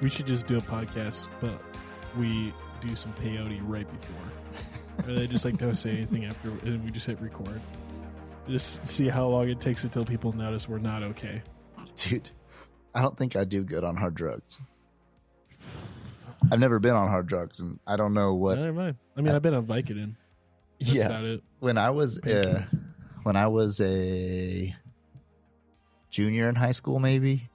We should just do a podcast, but we do some peyote right before. Or they just like don't say anything after, and we just hit record. Just see how long it takes until people notice we're not okay. Dude, I don't think I do good on hard drugs. I've never been on hard drugs, and I don't know what. Never mind. I mean, I've been on Vicodin. That's about it. When I was a junior in high school, maybe,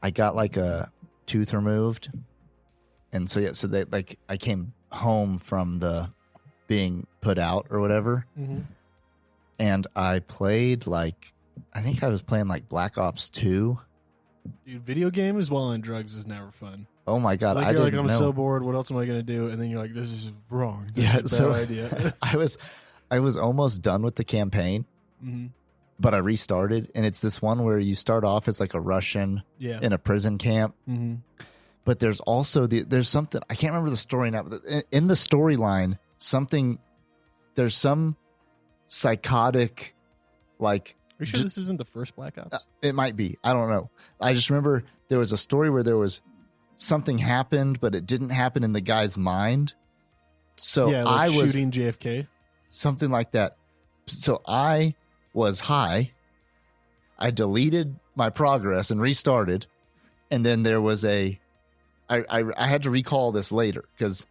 I got like a tooth removed, and so I came home from the being put out or whatever, and I played I think I was playing like Black Ops 2. Dude, video games while on drugs is never fun. Oh my god! Like, I didn't know. I'm so bored. What else am I going to do? And then you're like, this is wrong. This is a bad idea. I was almost done with the campaign, but I restarted, and it's this one where you start off as like a Russian in a prison camp. But there's also there's something I can't remember the story now. But in the storyline, there's some psychotic like. Are you sure this isn't the first Black Ops? It might be. I don't know. I just remember there was a story where there was something happened, but it didn't happen in the guy's mind. So yeah, like I was shooting JFK, something like that. So I was high. I deleted my progress and restarted, and then there was I had to recall this later because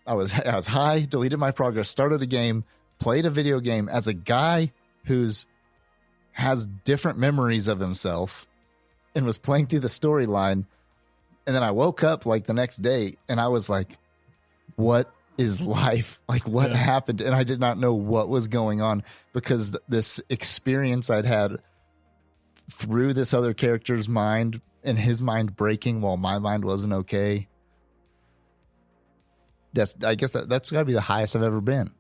I was high, deleted my progress, started a game, played a video game as a guy who's has different memories of himself and was playing through the storyline. And then I woke up like the next day and I was like, what is life? Like what happened? And I did not know what was going on because this experience I'd had through this other character's mind and his mind breaking while my mind wasn't okay. I guess that's gotta be the highest I've ever been.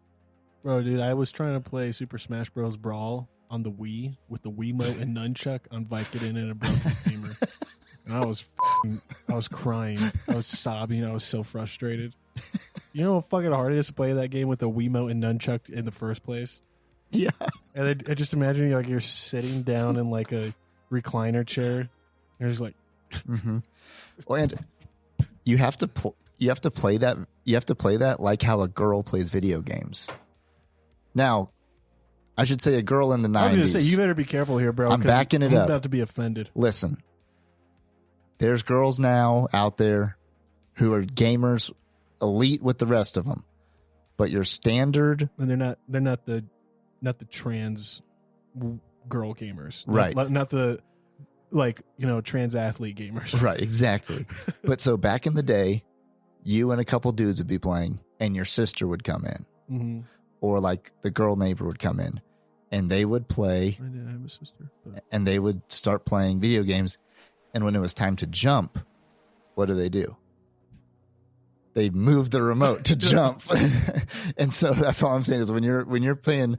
Bro, dude, I was trying to play Super Smash Bros. Brawl on the Wii with the Wiimote and nunchuck on Vicodin and a broken femur. And I was crying. I was sobbing. I was so frustrated. You know how fucking hard it is to play that game with the Wiimote and nunchuck in the first place? Yeah. And I just imagine you're sitting down in like a recliner chair. And you're just like... Well, and you have to play that. You have to play that like how a girl plays video games. Now, I should say a girl in the 90s. I was going to say, you better be careful here, bro. I'm backing it up. I'm about to be offended. Listen, there's girls now out there who are gamers, elite with the rest of them, but your standard, and they're not the trans girl gamers, right? Not the trans athlete gamers, right? Exactly. But so back in the day, you and a couple dudes would be playing, and your sister would come in. Or like the girl neighbor would come in and they would play. I didn't have a sister. But... And they would start playing video games. And when it was time to jump, what do? They moved the remote to jump. And so that's all I'm saying is when you're playing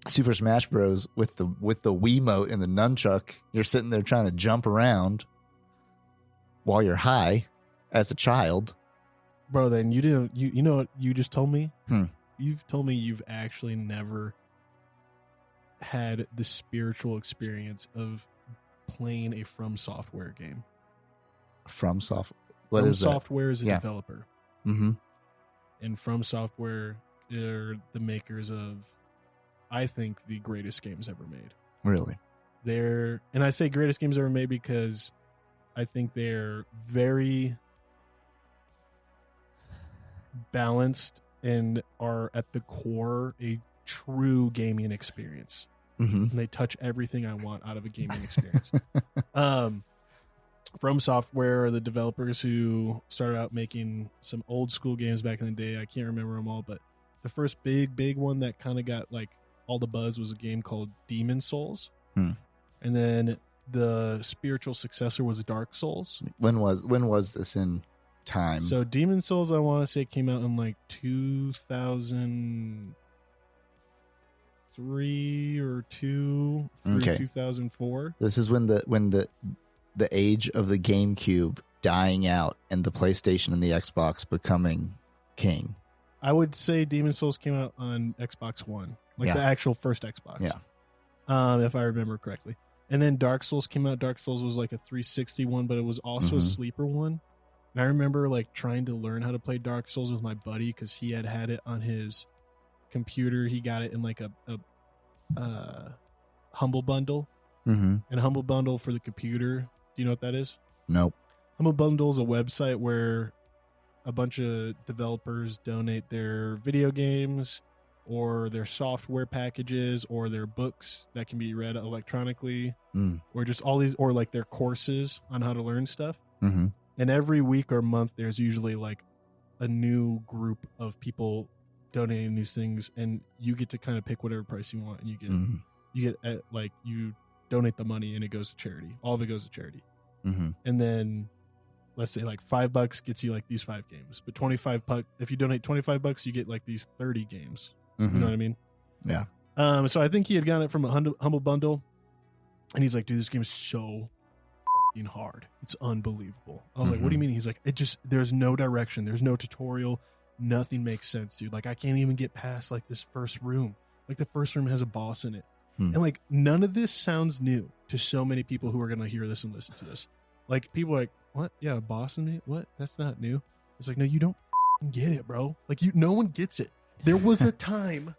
Super Smash Bros. with the Wiimote and the nunchuck, you're sitting there trying to jump around while you're high as a child. Bro, then you didn't. You know what you just told me? You've told me you've actually never had the spiritual experience of playing a From Software game. From Software? What is that? From Software is a developer. And From Software, they're the makers of, I think, the greatest games ever made. Really? And I say greatest games ever made because I think they're very balanced and are at the core a true gaming experience. And they touch everything I want out of a gaming experience. From Software are the developers who started out making some old school games back in the day. I can't remember them all, but the first big one that kind of got like all the buzz was a game called Demon Souls. And then the spiritual successor was Dark Souls. When was this in time? So Demon Souls, I want to say, came out in like 2003 or 2004. This is when the age of the GameCube dying out and the PlayStation and the Xbox becoming king. I would say Demon Souls came out on Xbox One, the actual first Xbox. Yeah. If I remember correctly. And then Dark Souls came out. Dark Souls was like a 360 one, but it was also a sleeper one. And I remember like trying to learn how to play Dark Souls with my buddy because he had it on his computer. He got it in like a Humble Bundle. And Humble Bundle for the computer. Do you know what that is? Nope. Humble Bundle is a website where a bunch of developers donate their video games or their software packages or their books that can be read electronically or just all these, or like their courses on how to learn stuff. And every week or month, there's usually like a new group of people donating these things, and you get to kind of pick whatever price you want, and you get like you donate the money and it goes to charity. All of it goes to charity. And then let's say like $5 gets you like these 5 games, but $25, if you donate $25, you get like these 30 games. You know what I mean? Yeah. So I think he had gotten it from a Humble Bundle, and he's like, dude, this game is so fucking hard. It's unbelievable. I was like, what do you mean? He's like, there's no direction. There's no tutorial. Nothing makes sense, dude. Like, I can't even get past like this first room. Like the first room has a boss in it. And like, none of this sounds new to so many people who are going to hear this and listen to this. Like, people are like, what? Yeah, a boss in it? What? That's not new. It's like, no, you don't get it, bro. Like, no one gets it. There was a time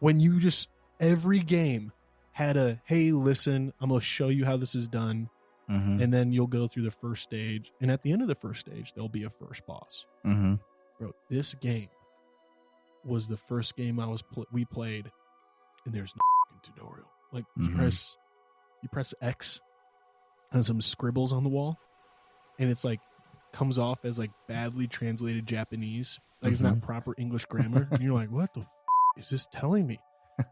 when you just, every game had a, hey, listen, I'm going to show you how this is done. And then you'll go through the first stage. And at the end of the first stage, there'll be a first boss. Bro, this game was the first game we played, and there's no tutorial. Like, you press X and some scribbles on the wall, and it's like, comes off as like badly translated Japanese. Like it's not proper English grammar. And you're like, what the is this telling me?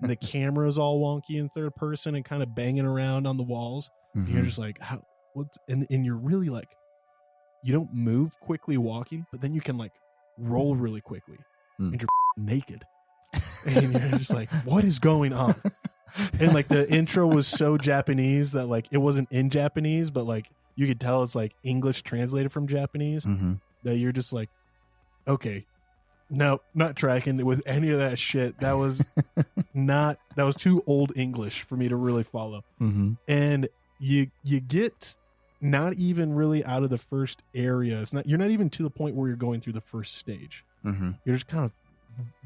And the camera is all wonky in third person and kind of banging around on the walls. And you're just like, how? What? And you're really like, you don't move quickly walking, but then you can like roll really quickly, and you're naked, and you're just like, what is going on? And like the intro was so Japanese that like it wasn't in Japanese, but like you could tell it's like English translated from Japanese. That you're just like, okay, no, not tracking with any of that shit. That was that was too old English for me to really follow. And you get not even really out of the first area. You're not even to the point where you're going through the first stage. You're just kind of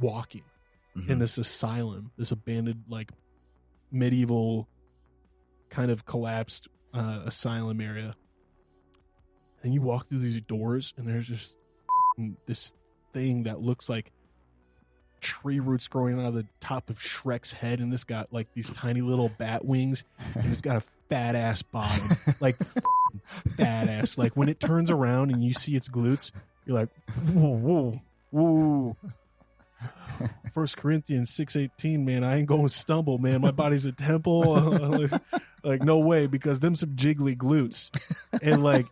walking in this asylum, this abandoned like medieval kind of collapsed asylum area. And you walk through these doors, and there's just this thing that looks like tree roots growing out of the top of Shrek's head, and it's got like these tiny little bat wings, and it's got a fat ass bottom, like fat ass. Like when it turns around and you see its glutes, you're like, whoa, whoa. 1 Corinthians 6:18, man, I ain't gonna stumble, man. My body's a temple. Like no way, because them some jiggly glutes, and like.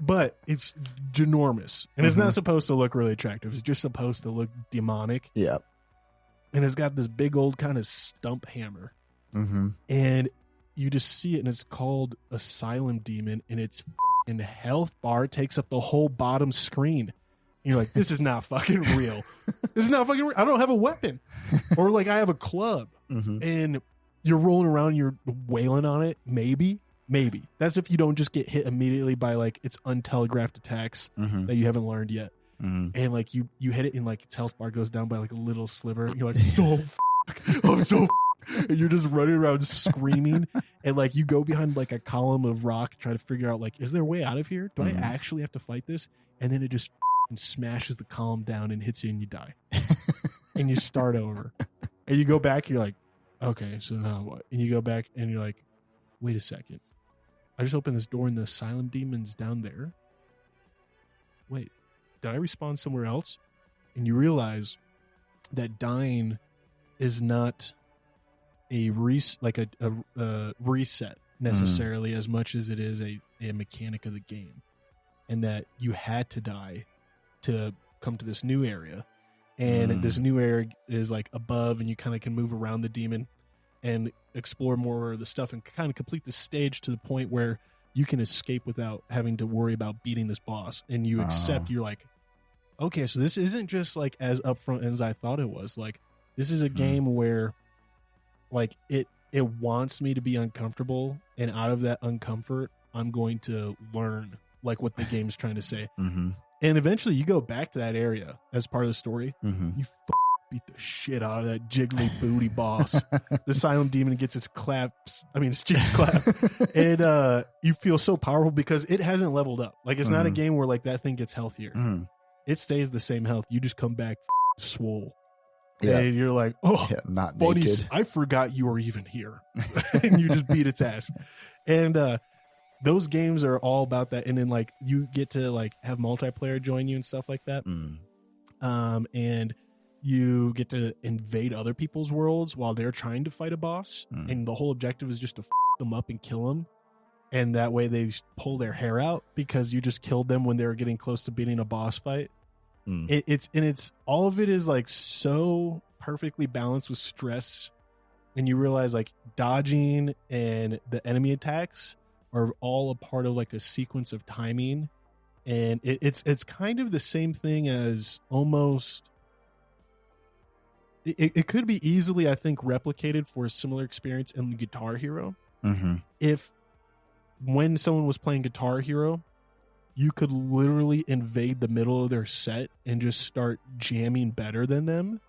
But it's ginormous, and it's not supposed to look really attractive. It's just supposed to look demonic. Yeah. And it's got this big old kind of stump hammer. And you just see it, and it's called Asylum Demon, and its in health bar takes up the whole bottom screen. And you're like, this is not fucking real. This is not fucking real. I don't have a weapon. Or like I have a club. And you're rolling around, you're wailing on it, maybe. That's if you don't just get hit immediately by like its untelegraphed attacks that you haven't learned yet. And like you hit it, and like its health bar goes down by like a little sliver. You're like, oh, I'm so and you're just running around screaming, and like you go behind like a column of rock, try to figure out like, is there a way out of here? Do I actually have to fight this? And then it just smashes the column down and hits you, and you die. And you start over, and you go back. You're like, okay, so now what? And you go back, and you're like, wait a second. I just opened this door and the asylum demon's down there. Wait, did I respawn somewhere else? And you realize that dying is not a reset necessarily as much as it is a mechanic of the game. And that you had to die to come to this new area. And this new area is like above, and you kind of can move around the demon and explore more of the stuff and kind of complete the stage to the point where you can escape without having to worry about beating this boss. And you accept, you're like, okay, so this isn't just like as upfront as I thought it was. Like, this is a game where like it it wants me to be uncomfortable, and out of that uncomfort, I'm going to learn like what the game's trying to say. Mm-hmm. And eventually you go back to that area as part of the story. Mm-hmm. You beat the shit out of that jiggly booty boss. The silent demon gets his cheeks clapped. And you feel so powerful because it hasn't leveled up. Like, it's not a game where like that thing gets healthier. It stays the same health. You just come back swole. Yeah. And you're like, oh, yeah, not funny. naked. I forgot you were even here. And you just beat its ass. And those games are all about that. And then like you get to like have multiplayer join you and stuff like that. And you get to invade other people's worlds while they're trying to fight a boss. And the whole objective is just to them up and kill them. And that way they pull their hair out because you just killed them when they were getting close to beating a boss fight. It's all of it is like so perfectly balanced with stress. And you realize like dodging and the enemy attacks are all a part of like a sequence of timing. And it's kind of the same thing as almost... It could be easily, I think, replicated for a similar experience in Guitar Hero. If when someone was playing Guitar Hero, you could literally invade the middle of their set and just start jamming better than them,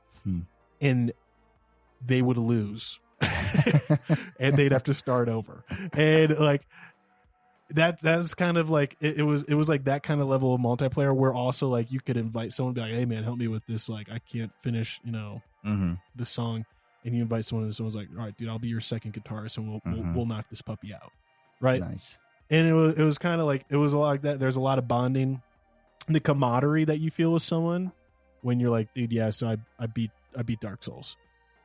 and they would lose, and they'd have to start over. And like that's kind of like it was like that kind of level of multiplayer where also like you could invite someone to be like, hey man, help me with this, like I can't finish the song, and you invite someone and someone's like, all right dude, I'll be your second guitarist and we'll knock this puppy out, right? Nice. And it was kind of like, it was a lot like that. There's a lot of bonding, the camaraderie that you feel with someone when you're like, dude, yeah, so I beat Dark Souls,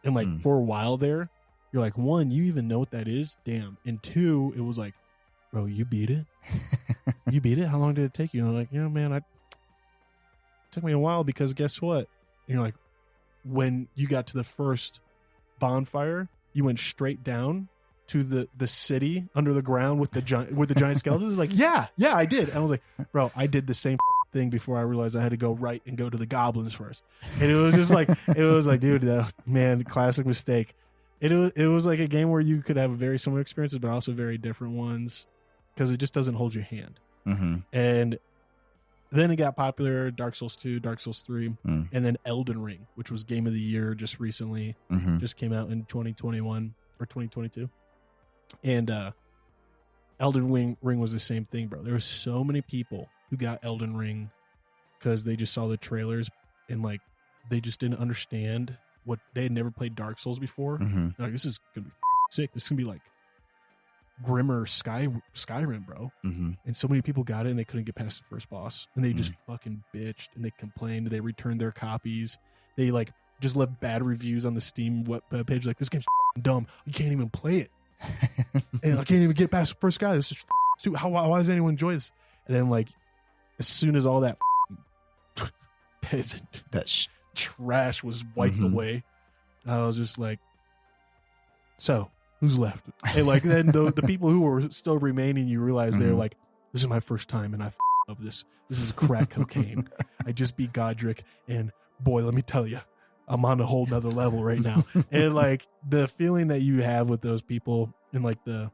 and like for a while there you're like, one, you even know what that is, damn, and two, it was like, bro, you beat it? You beat it? How long did it take you? And I'm like, yeah, man, it took me a while because guess what? And you're like, when you got to the first bonfire, you went straight down to the city under the ground with the giant skeletons. It's like, yeah, I did. And I was like, bro, I did the same thing before I realized I had to go right and go to the goblins first. And it was just like, dude, man, classic mistake. It was like a game where you could have very similar experiences, but also very different ones, because it just doesn't hold your hand. And then it got popular, Dark Souls 2, Dark Souls 3, and then Elden Ring, which was Game of the Year just recently, just came out in 2021 or 2022. And Elden Ring was the same thing, bro. There were so many people who got Elden Ring because they just saw the trailers and like they just didn't understand what they had never played Dark Souls before. Like, this is gonna be sick. This is gonna be like grimmer Skyrim, bro. And so many people got it and they couldn't get past the first boss, and they just fucking bitched and they complained. They returned their copies. They like just left bad reviews on the Steam web page, like, this game's dumb, you can't even play it. And I can't even get past the first guy. This is stupid. Why does anyone enjoy this? And then like as soon as all that peasant trash was wiped away, I was just like, so who's left? And like then the people who were still remaining, you realize they're like, this is my first time and I love this. This is crack cocaine. I just beat Godric, and boy, let me tell you, I'm on a whole nother level right now. And like the feeling that you have with those people and like the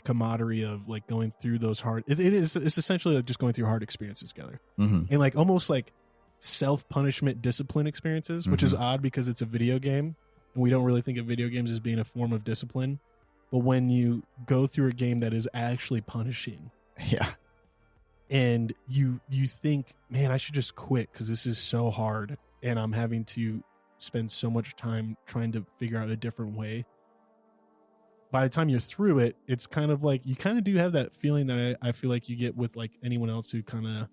camaraderie of like going through those it's essentially like just going through hard experiences together, and like almost like self-punishment discipline experiences, which is odd because it's a video game and we don't really think of video games as being a form of discipline. But when you go through a game that is actually punishing, and you think, man, I should just quit because this is so hard and I'm having to spend so much time trying to figure out a different way. By the time you're through it, it's kind of like you kind of do have that feeling that I feel like you get with like anyone else who kind of,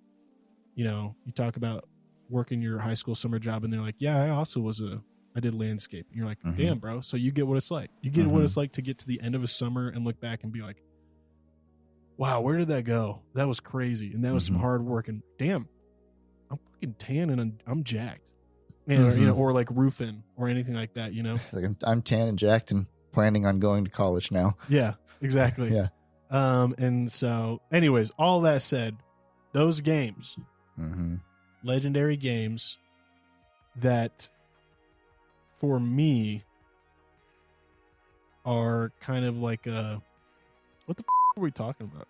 you talk about working your high school summer job and they're like, yeah, I did landscape. And you're like, damn, bro. So you get what it's like. You get what it's like to get to the end of a summer and look back and be like, wow, where did that go? That was crazy. And that was some hard work. And damn, I'm fucking tan and I'm jacked. And, or like roofing or anything like that, Like I'm tan and jacked and planning on going to college now. Yeah, exactly. Yeah. And so anyways, all that said, those games, legendary games that for me are kind of like what the were we talking about?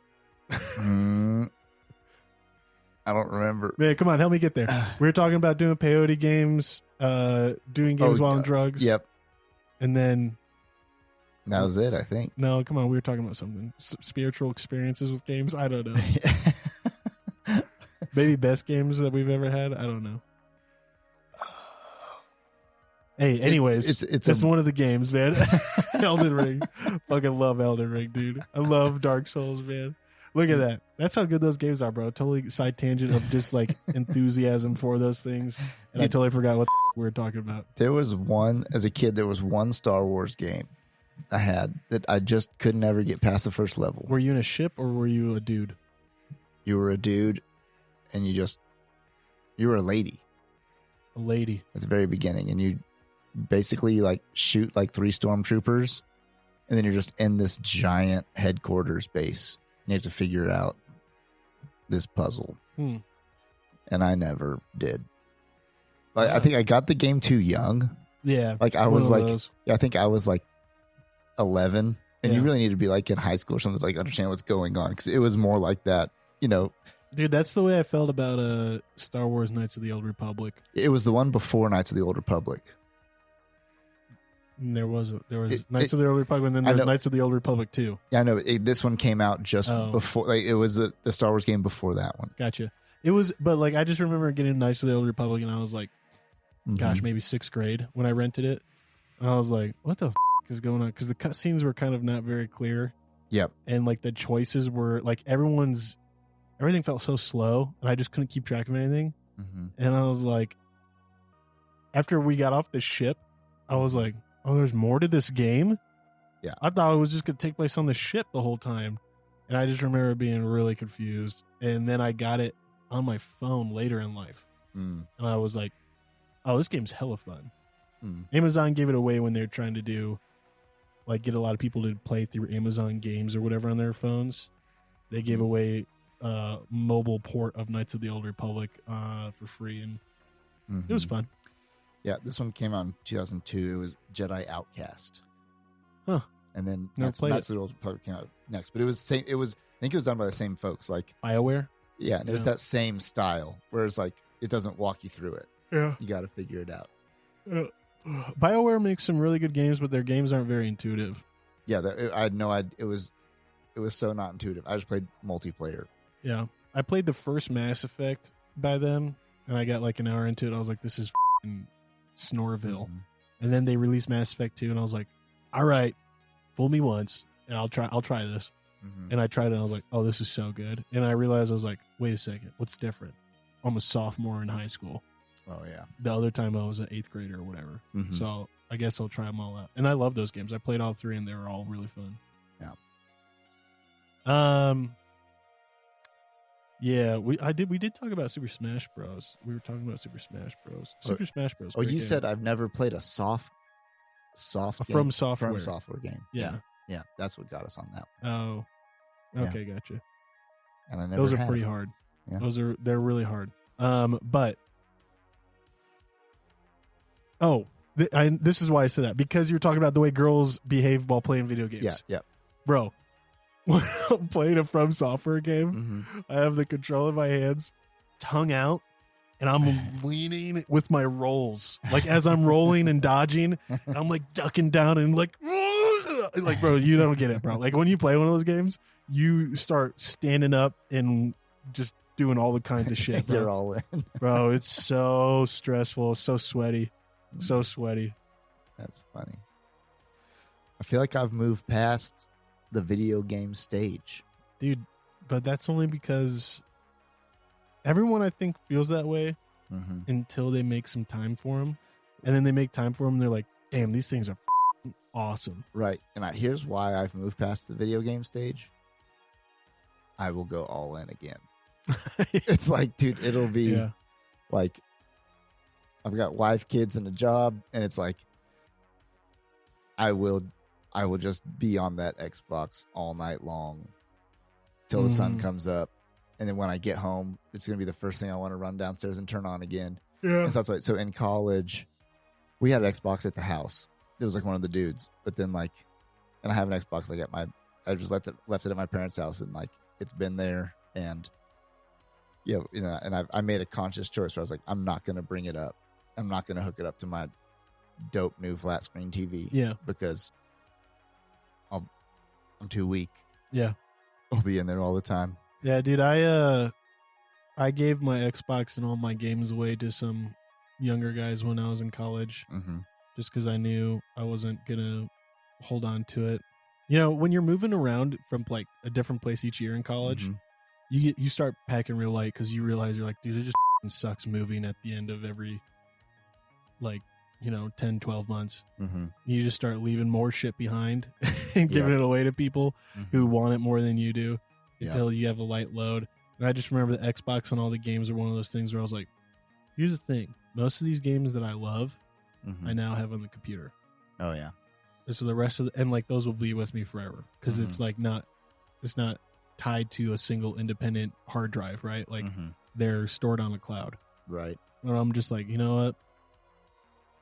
I don't remember. Man, come on, help me get there. We were talking about doing peyote games, doing games while on drugs. Yep. And then That was it, I think. no, come on, we were talking about something. Spiritual experiences with games. I don't know. Maybe best games that we've ever had. I don't know. Hey, anyways, it's one of the games, man. Elden Ring. Fucking love Elden Ring, dude. I love Dark Souls, man. Look at that. That's how good those games are, bro. Totally side tangent of just like enthusiasm for those things. And I totally forgot what we were talking about. There was one, as a kid, there was one Star Wars game I had that I just could never get past the first level. Were you in a ship or were you a dude? You were a dude and you were a lady. A lady. At the very beginning. And you basically like shoot like 3 stormtroopers and then you're just in this giant headquarters base. And you have to figure out this puzzle. And I never did. Like, I think I got the game too young. Yeah. Like I was like, I think I was like 11 and you really need to be like in high school or something to like understand what's going on. Cause it was more like that, you know. Dude, that's the way I felt about Star Wars Knights of the Old Republic. It was the one before Knights of the Old Republic. And there was Knights of the Old Republic, and then there's Knights of the Old Republic 2. Yeah, I know. This one came out just before. Like it was the Star Wars game before that one. Gotcha. It was, but like I just remember getting Knights of the Old Republic, and I was like, gosh, maybe 6th grade when I rented it. And I was like, what the is going on? Because the cutscenes were kind of not very clear. Yep. And like the choices were like everything felt so slow, and I just couldn't keep track of anything. And I was like, after we got off the ship, I was like, oh, there's more to this game? Yeah. I thought it was just going to take place on the ship the whole time. And I just remember being really confused. And then I got it on my phone later in life. And I was like, oh, this game's hella fun. Amazon gave it away when they were trying to do, like, get a lot of people to play through Amazon games or whatever on their phones. They gave away a mobile port of Knights of the Old Republic for free. And it was fun. Yeah, this one came out in 2002. It was Jedi Outcast. Huh. And then Knights of the Old Republic came out next. But it was same. I think it was done by the same folks. Like BioWare? Yeah, and it was that same style. Whereas like it doesn't walk you through it. Yeah. You got to figure it out. BioWare makes some really good games, but their games aren't very intuitive. Yeah, I had no idea. It was so not intuitive. I just played multiplayer. Yeah. I played the first Mass Effect by them, and I got like an hour into it. I was like, this is f***ing Snorville. And then they released Mass Effect 2, and I was like, all right, fool me once, and I'll try this. And I tried it, and I was like, oh, this is so good. And I realized, I was like, wait a second, what's different? I'm a sophomore in high school. Oh, yeah. The other time I was an 8th grader or whatever. So I guess I'll try them all out. And I love those games. I played all 3, and they were all really fun. Yeah. Yeah, we did talk about Super Smash Bros. We were talking about Super Smash Bros. Super Smash Bros. Oh, you game. said I've never played a soft From Software game. Yeah, that's what got us on that one. Oh, okay, gotcha. And I never. Those are pretty hard. Yeah. They're really hard. But this is why I said that, because you're talking about the way girls behave while playing video games. Yeah, bro. When I'm playing a From Software game, I have the control in my hands, tongue out, and I'm leaning with my rolls. Like as I'm rolling and dodging, and I'm like ducking down and like, bro, you don't get it, bro. Like when you play one of those games, you start standing up and just doing all the kinds of shit, bro. You're all in. Bro, it's so stressful, so sweaty. So sweaty. That's funny. I feel like I've moved past the video game stage, dude, but that's only because everyone I think feels that way until they make some time for them, and then they make time for them and they're like, damn, these things are awesome, right? And here's why I've moved past the video game stage. I will go all in again. It's like, dude, it'll be like I've got wife, kids, and a job, and it's like I will just be on that Xbox all night long till the sun comes up. And then when I get home, it's going to be the first thing I want to run downstairs and turn on again. Yeah. And so that's like, so in college, we had an Xbox at the house. It was like one of the dudes. But then like and I have an Xbox. I just left it at my parents' house, and like it's been there, and and I made a conscious choice where I was like, I'm not going to bring it up. I'm not going to hook it up to my dope new flat screen TV. Yeah. Because I'm too weak. Yeah. I'll be in there all the time. Yeah, dude, I gave my Xbox and all my games away to some younger guys when I was in college, just because I knew I wasn't gonna hold on to it. You know, when you're moving around from like a different place each year in college, you start packing real light because you realize you're like, dude, it just sucks moving at the end of every 10, 12 months. You just start leaving more shit behind and giving it away to people who want it more than you do until you have a light load. And I just remember the Xbox and all the games are one of those things where I was like, here's the thing. Most of these games that I love, I now have on the computer. Oh, yeah. And so the rest of and like those will be with me forever because it's like it's not tied to a single independent hard drive, right? Like they're stored on the cloud. Right. And I'm just like, you know what?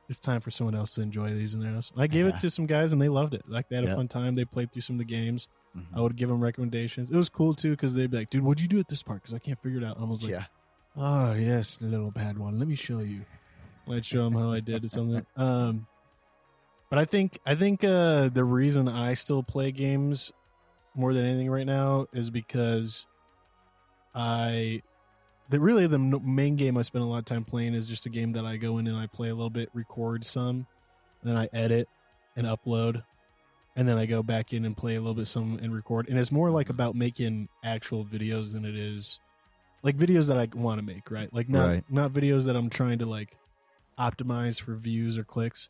It's time for someone else to enjoy these in their house. I gave it to some guys and they loved it. Like they had a fun time. They played through some of the games. I would give them recommendations. It was cool too because they'd be like, dude, what'd you do at this part? Because I can't figure it out. And I was like, oh, yes, the little bad one. Let me show you. I'd show them how I did something. But I think the reason I still play games more than anything right now is because the main game I spend a lot of time playing is just a game that I go in and I play a little bit, record some, then I edit and upload, and then I go back in and play a little bit some and record. And it's more like about making actual videos than it is like videos that I want to make, right? Like not videos that I'm trying to like optimize for views or clicks.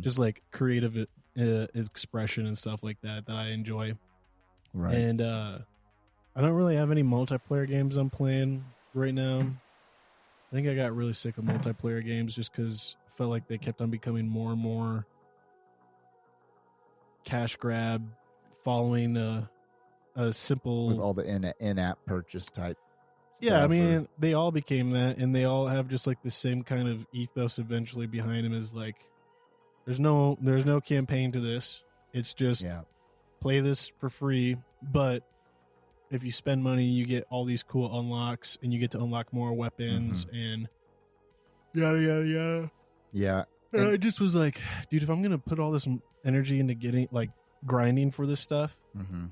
Just like creative expression and stuff like that I enjoy. Right. And I don't really have any multiplayer games I'm playing right now. I think I got really sick of multiplayer games just because I felt like they kept on becoming more and more cash grab, following a simple with all the in-app purchase type stuff. Yeah, I mean, they all became that, and they all have just like the same kind of ethos eventually behind them. Is like, there's no campaign to this. It's just play this for free, but if you spend money, you get all these cool unlocks, and you get to unlock more weapons, and yada yada yada. Yeah, and I just was like, dude, if I'm gonna put all this energy into getting like grinding for this stuff,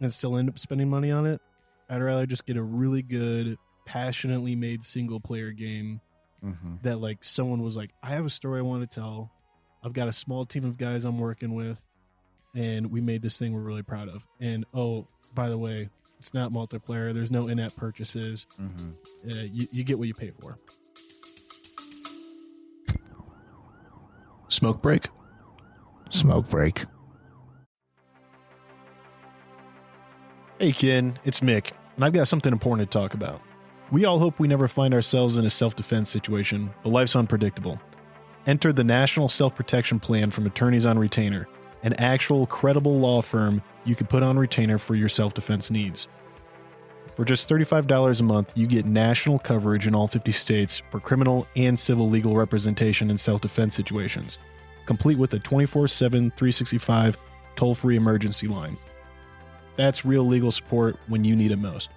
and still end up spending money on it, I'd rather just get a really good, passionately made single player game that like someone was like, I have a story I want to tell. I've got a small team of guys I'm working with, and we made this thing we're really proud of. And oh, by the way, it's not multiplayer. There's no in-app purchases. You get what you pay for. Smoke break. Smoke break. Hey, Ken, it's Mick, and I've got something important to talk about. We all hope we never find ourselves in a self-defense situation, but life's unpredictable. Enter the National Self-Protection Plan from Attorneys on Retainer, an actual credible law firm you can put on retainer for your self-defense needs. For just $35 a month, you get national coverage in all 50 states for criminal and civil legal representation in self-defense situations, complete with a 24/7, 365 toll-free emergency line. That's real legal support when you need it most.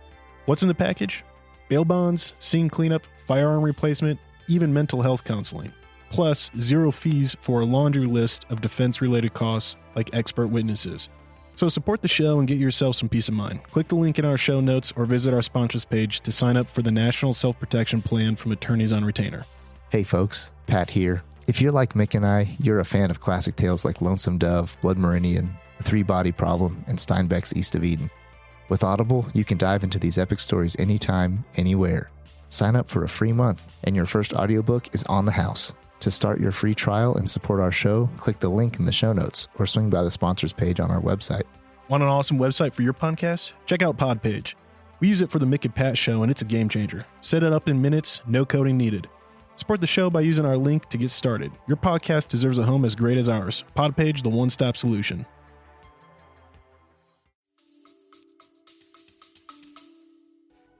What's in the package? Bail bonds, scene cleanup, firearm replacement, even mental health counseling. Plus, 0 fees for a laundry list of defense-related costs like expert witnesses. So support the show and get yourself some peace of mind. Click the link in our show notes or visit our sponsors page to sign up for the National Self-Protection Plan from Attorneys on Retainer. Hey folks, Pat here. If you're like Mick and I, you're a fan of classic tales like Lonesome Dove, Blood Meridian, The Three-Body Problem, and Steinbeck's East of Eden. With Audible, you can dive into these epic stories anytime, anywhere. Sign up for a free month, and your first audiobook is on the house. To start your free trial and support our show, click the link in the show notes or swing by the sponsors page on our website. Want an awesome website for your podcast? Check out Podpage. We use it for the Mick Pat show, and it's a game changer. Set it up in minutes, no coding needed. Support the show by using our link to get started. Your podcast deserves a home as great as ours. Podpage, the one-stop solution.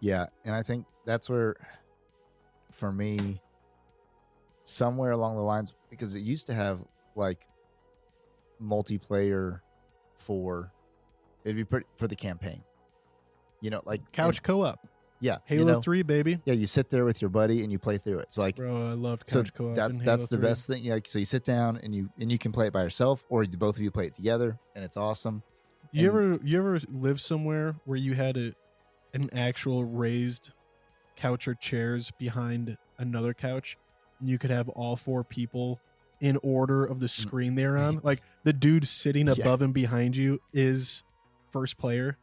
Yeah, and I think that's where, for me, somewhere along the lines, because it used to have like multiplayer for It'd be pretty for the campaign. You know, like Couch co-op. Yeah, Halo 3, baby. Yeah, you sit there with your buddy and you play through it. It's like, bro, I loved couch co-op. That's the best thing. Yeah, so you sit down and you can play it by yourself, or both of you play it together, and it's awesome. You ever live somewhere where you had an actual raised couch or chairs behind another couch, and you could have all 4 people in order of the screen they're on? Like the dude sitting above and behind you is first player.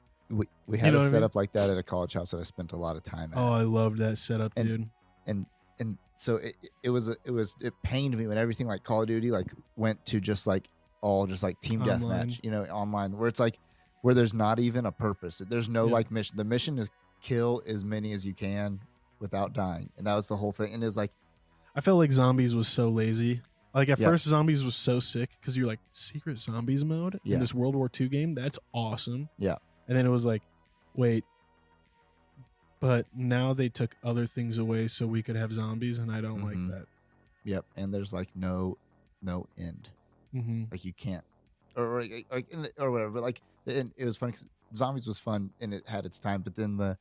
We had a setup like that at a college house that I spent a lot of time at. Oh, I loved that setup, dude. And so it pained me when everything like Call of Duty like went to just like team deathmatch, you know, online, where it's like where there's not even a purpose. There's no like mission. The mission is kill as many as you can without dying, and that was the whole thing. And it's like I felt like Zombies was so lazy. Like at first, Zombies was so sick because you're like secret zombies mode in this World War II game. That's awesome. Yeah. And then it was like, wait, but now they took other things away so we could have zombies, and I don't like that. Yep. And there's like no end. Like you can't, or whatever. But like, and it was funny because Zombies was fun and it had its time. But then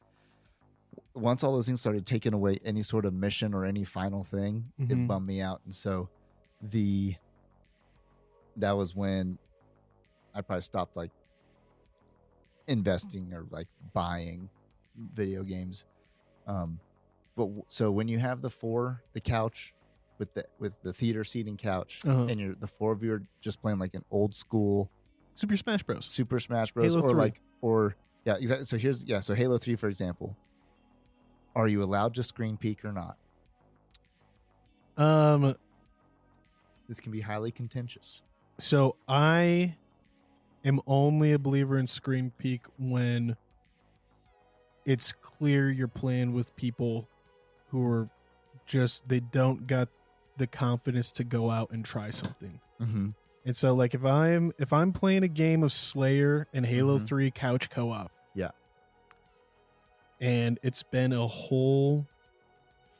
once all those things started taking away any sort of mission or any final thing, it bummed me out. And so that was when I probably stopped like investing or like buying video games. So when you have the couch with the theater seating couch, and the 4 of you are just playing like an old school Super Smash Bros, Halo or 3. like exactly. So Halo 3 for example, are you allowed to screen peek or not? This can be highly contentious. So I am only a believer in screen peek when it's clear you're playing with people who are they don't got the confidence to go out and try something. And so like if I'm playing a game of Slayer and Halo 3 couch co-op, and it's been a whole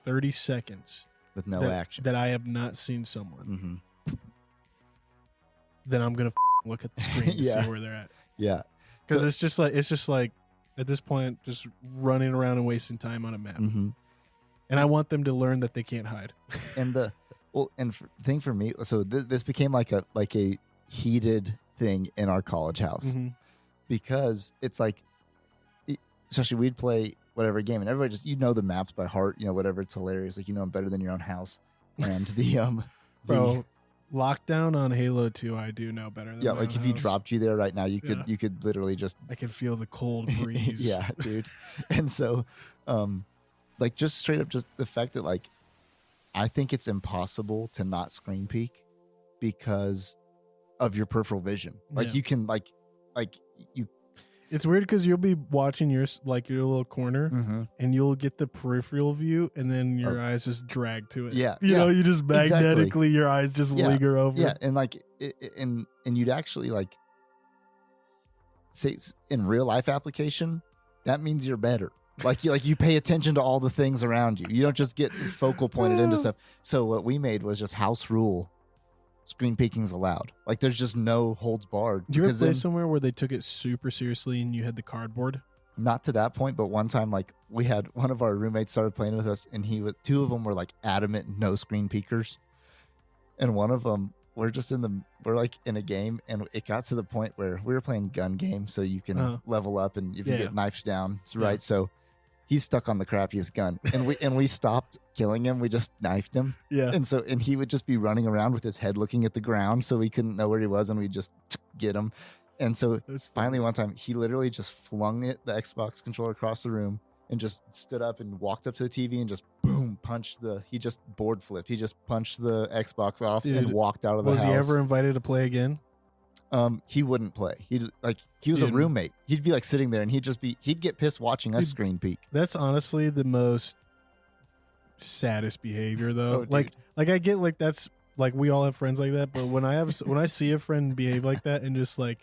30 seconds with no action that I have not seen someone, then I'm gonna look at the screen to see where they're at. Yeah, because it's just like at this point just running around and wasting time on a map. And I want them to learn that they can't hide. And the thing for me, so this became like a heated thing in our college house, because it's like, especially we'd play whatever game and everybody just, you know, the maps by heart, you know, whatever. It's hilarious. Like, you know them better than your own house. And bro, lockdown on Halo 2, I do know better than like if you dropped you there right now, you could literally just, I can feel the cold breeze. Yeah, dude. And so like just straight up just the fact that like I think it's impossible to not screen peek because of your peripheral vision. Like you can like you. It's weird because you'll be watching your little corner, and you'll get the peripheral view, and then your eyes just drag to it. Yeah, you know, you just magnetically your eyes just linger over. Yeah, and like and you'd actually like say in real life application, that means you're better. Like you pay attention to all the things around you. You don't just get focal pointed into stuff. So what we made was just house rule. Screen peeking's allowed. Like there's just no holds barred. Did you ever play somewhere where they took it super seriously and you had the cardboard? Not to that point, but one time like we had one of our roommates started playing with us, and two of them were like adamant no screen peekers, and one of them we're like in a game, and it got to the point where we were playing gun game, so you can level up, and if you get knifed down, right? So he's stuck on the crappiest gun, and we stopped killing him. We just knifed him. Yeah. And he would just be running around with his head looking at the ground, so we couldn't know where he was, and we just get him. And so finally one time he literally just flung the Xbox controller across the room and just stood up and walked up to the TV and just boom, he just board flipped. He just punched the Xbox off and walked out of the house. Was he ever invited to play again? He wouldn't play. He was a roommate. He'd be like sitting there and he'd get pissed watching us screen peek. That's honestly the most saddest behavior though. Like I get like that's like we all have friends like that, but when I see a friend behave like that and just like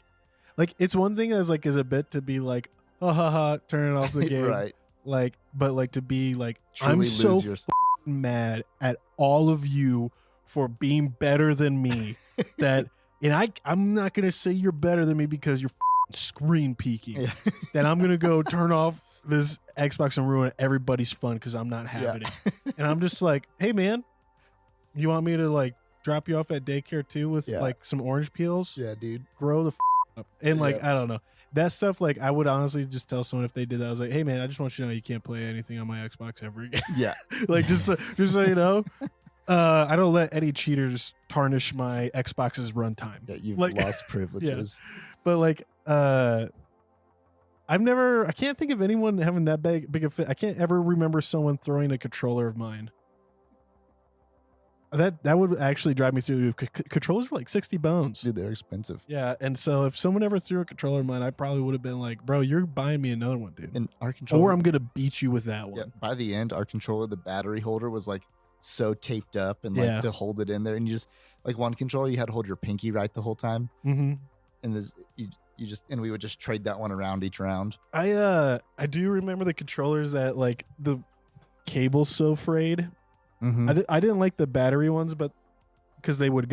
it's one thing as a bit to be like ha ha ha turning off the game. Right. But to be like truly I'm so mad at all of you for being better than me that. And I'm not going to say you're better than me because you're screen peeking, Yeah. then I'm gonna go turn off this Xbox and ruin everybody's fun because I'm not having it. And I'm just like, hey man, you want me to like drop you off at daycare too with like some orange peels? Yeah, dude. Grow the up. And like, Yeah. I don't know. That stuff, like, I would honestly just tell someone if they did that. I was like, hey man, I just want you to know you can't play anything on my Xbox ever again. Yeah. Like, just so you know, I don't let any cheaters tarnish my Xbox's runtime. Yeah, you've like, lost privileges. But like, I can't think of anyone having that big a fit. I can't ever remember someone throwing a controller of mine. That would actually drive me through. Controllers were like 60 bones. Dude, they're expensive. Yeah, and so if someone ever threw a controller of mine, I probably would have been like, bro, you're buying me another one, dude. And our controller, or I'm going to beat you with that one. Yeah, by the end, our controller, the battery holder was like so taped up and like to hold it in there. And you just, like one controller, you had to hold your pinky right the whole time. Mm-hmm. And you just, and we would just trade that one around each round. I do remember the controllers that like the cable's so frayed. Mm-hmm. I didn't like the battery ones, but because they would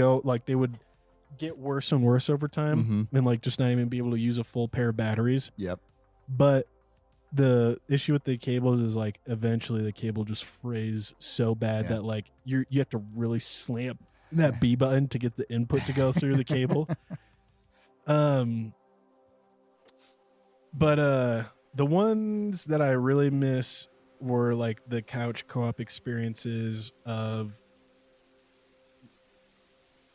get worse and worse over time and like just not even be able to use a full pair of batteries. Yep. But the issue with the cables is like eventually the cable just frays so bad that like you have to really slam that B button to get the input to go through the cable. But the ones that I really miss were like the couch co-op experiences of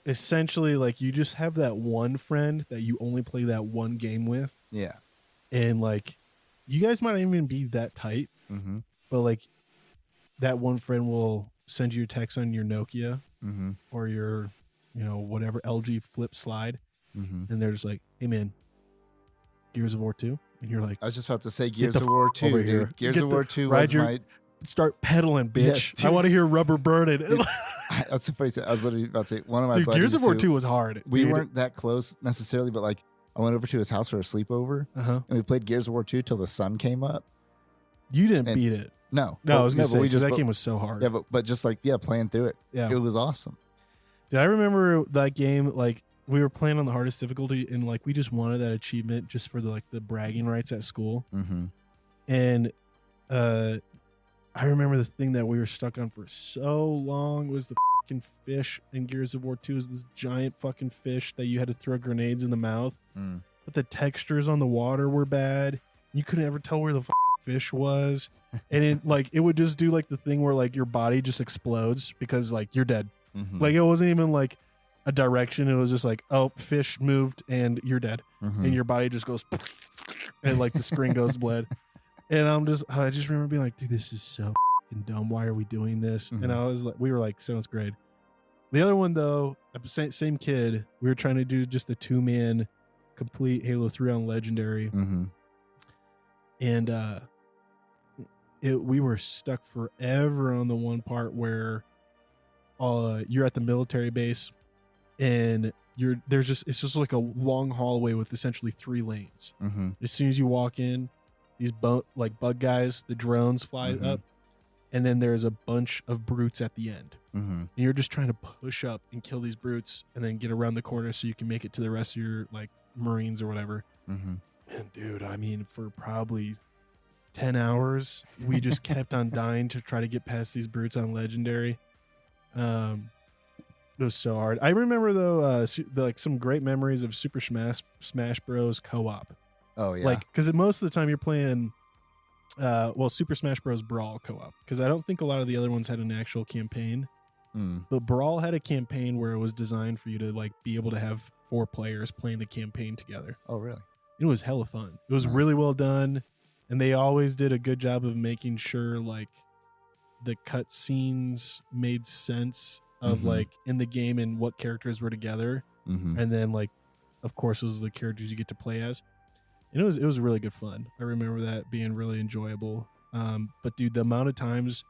essentially like you just have that one friend that you only play that one game with. Yeah. And like you guys might not even be that tight, but like that one friend will send you a text on your Nokia or your, whatever LG flip slide. And they're just like, hey man, Gears of War 2. And you're like, I was just about to say Gears of War 2, over dude. here. Gears of War 2 was my... Start pedaling, bitch. Yes, I want to hear rubber burning. That's the phrase. I was literally about to say, one of my buddies... Gears of War 2 was hard. We weren't that close necessarily, but like I went over to his house for a sleepover, and we played Gears of War 2 till the sun came up. You didn't beat it. No. I was going to say, that game was so hard. Yeah, but just like, playing through it. Yeah. It was awesome. Dude, I remember that game, like, we were playing on the hardest difficulty, and like we just wanted that achievement just for the bragging rights at school. And I remember the thing that we were stuck on for so long was the fucking fish in Gears of War 2 is this giant fucking fish that you had to throw grenades in the mouth. But the textures on the water were bad. You couldn't ever tell where the fish was. And it would just do like the thing where like your body just explodes because like you're dead. Like it wasn't even like a direction. It was just like, oh, fish moved and you're dead. And your body just goes and like the screen goes bled. And I just remember being like, dude, this is so fucking dumb. Why are we doing this? And I was like, we were like 7th grade. The other one though, same kid, we were trying to do just the 2-man complete Halo 3 on Legendary. And we were stuck forever on the one part where you're at the military base and it's just like a long hallway with essentially 3 lanes. As soon as you walk in, these bug guys, the drones fly up, and then there's a bunch of brutes at the end. And you're just trying to push up and kill these brutes and then get around the corner so you can make it to the rest of your like Marines or whatever. And dude, I mean, for probably 10 hours, we just kept on dying to try to get past these brutes on Legendary. It was so hard. I remember though, some great memories of Super Smash Bros. Co-op. Oh yeah, like because most of the time you're playing, Super Smash Bros. Brawl co-op. Because I don't think a lot of the other ones had an actual campaign, but Brawl had a campaign where it was designed for you to like be able to have 4 players playing the campaign together. Oh really? It was hella fun. It was really well done, and they always did a good job of making sure like the cut scenes made sense of like in the game and what characters were together, and then like, of course, those are the characters you get to play as. And it was really good fun. I remember that being really enjoyable. But dude, the amount of times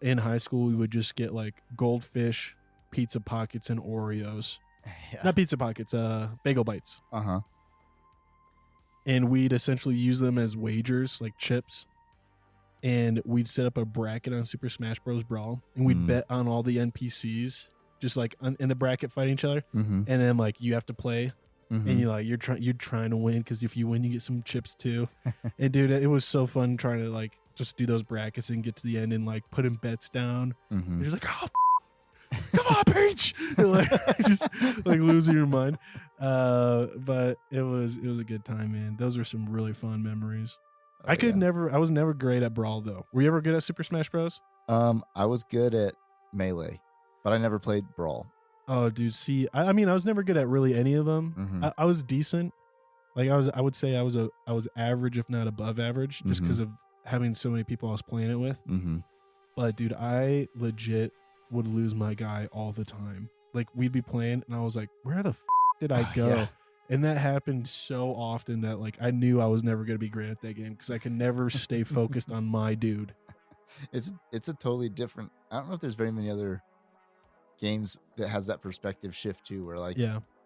in high school we would just get like goldfish, pizza pockets, and Oreos. Not pizza pockets, bagel bites. And we'd essentially use them as wagers, like chips. And we'd set up a bracket on Super Smash Bros. Brawl, and we'd bet on all the NPCs, just like in the bracket fighting each other. And then like you have to play and you're trying to win because if you win, you get some chips too. And dude, it was so fun trying to like just do those brackets and get to the end and like putting bets down. And you're like, oh, come on, Peach! Like just like losing your mind. But it was a good time, man. Those are some really fun memories. I was never great at Brawl though. Were you ever good at Super Smash Bros? I was good at Melee, but I never played Brawl. Oh, dude. See, I mean, I was never good at really any of them. I was decent. Like I would say I was average, if not above average, just because of having so many people I was playing it with. But dude, I legit would lose my guy all the time. Like we'd be playing, and I was like, "Where the did I go?" Yeah. And that happened so often that like I knew I was never going to be great at that game because I could never stay focused on my dude. It's a totally different. I don't know if there's very many other games that has that perspective shift too, where like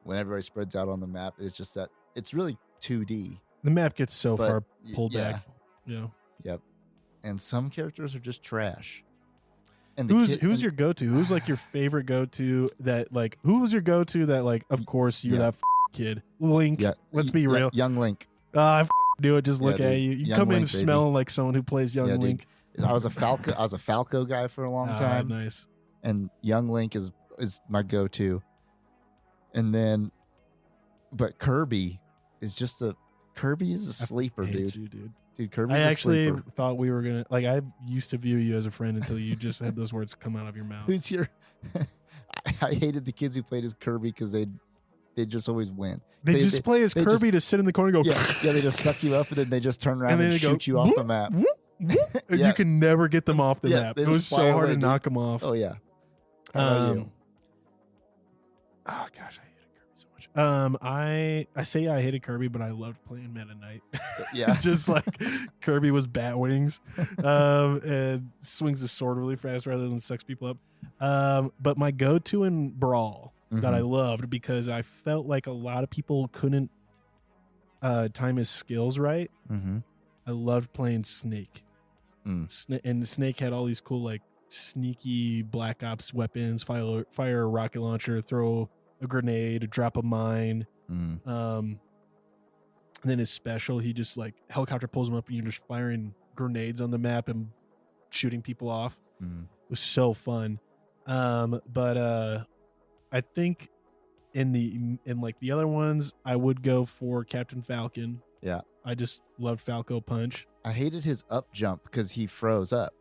when everybody spreads out on the map, it's just that it's really 2D. The map gets so far pulled back. Yeah. Yep. And some characters are just trash. And who's your go-to? Who's like your favorite go-to that like who was your go-to that like of course you're that kid? Link. Yeah. Let's be real. Young Link. I knew it. Just look at you. You come in smelling like someone who plays Young Link. Dude. I was a Falco guy for a long time. Nice. And Young Link is my go-to. And then but Kirby is a sleeper, dude. You, dude. Dude, Kirby's I actually sleeper. thought we were gonna like. I used to view you as a friend until you just had those words come out of your mouth. Who's your? I hated the kids who played as Kirby because they just always win. They just play as Kirby to sit in the corner and go. Yeah, they just suck you up and then they just turn around and shoot you off the map. And you can never get them off the map. It was so hard to knock them off. Oh yeah. How about you? Oh gosh, I hated Kirby so much. I say I hated Kirby, but I loved playing Meta Knight. Yeah, it's just like Kirby was bat wings, and swings the sword really fast rather than sucks people up. But my go-to in Brawl that I loved because I felt like a lot of people couldn't time his skills right. I loved playing Snake. And Snake had all these cool like sneaky Black Ops weapons, fire a rocket launcher, throw a grenade, drop a mine. And then his special, he just like helicopter pulls him up and you're just firing grenades on the map and shooting people off. It was so fun. But I think in like the other ones, I would go for Captain Falcon. Yeah. I just loved Falco Punch. I hated his up jump because he froze up.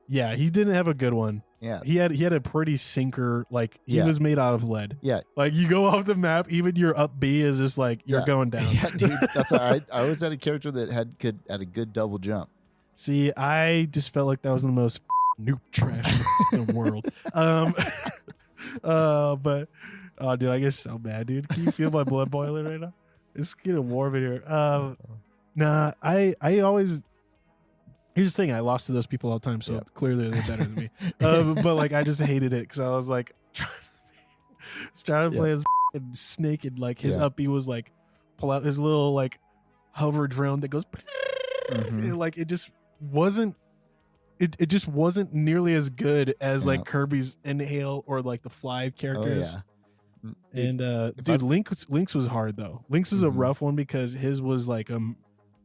Yeah, he didn't have a good one. Yeah. He had a pretty sinker, like he was made out of lead. Yeah. Like you go off the map, even your up B is just like you're going down. Yeah, dude. That's I always had a character that had a good double jump. See, I just felt like that was the most noob trash in the world. But oh dude, I get so bad, dude. Can you feel my blood boiling right now? It's getting warm in here. Nah, I always. Here's the thing: I lost to those people all the time, so clearly they're better than me. But like, I just hated it because I was like trying to play as Snake, and like his up B was like pull out his little like hover drone that goes, and, like it just wasn't. It just wasn't nearly as good as like Kirby's Inhale or like the Fly characters. Oh, yeah. And dude, Link's was hard though. Link's was a rough one because his was like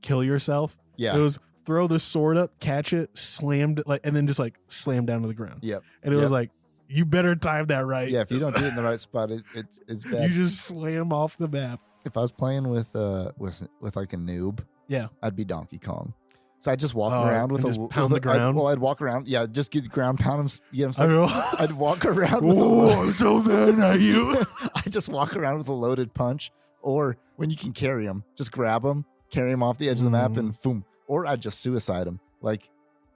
kill yourself. Yeah, it was throw the sword up, catch it, slammed like, and then just like slam down to the ground. Yep, and it was like you better time that right. Yeah, if you don't do it in the right spot, it's bad. You just slam off the map. If I was playing with like a noob, I'd be Donkey Kong. So I'd just walk around with pound the ground. I'd walk around. Yeah, just get the ground, pound him. You know I'd walk around with I'm so mad at you. I just walk around with a loaded punch, or when you can carry him, just grab him, carry him off the edge of the map, and boom. Or I'd just suicide him. Like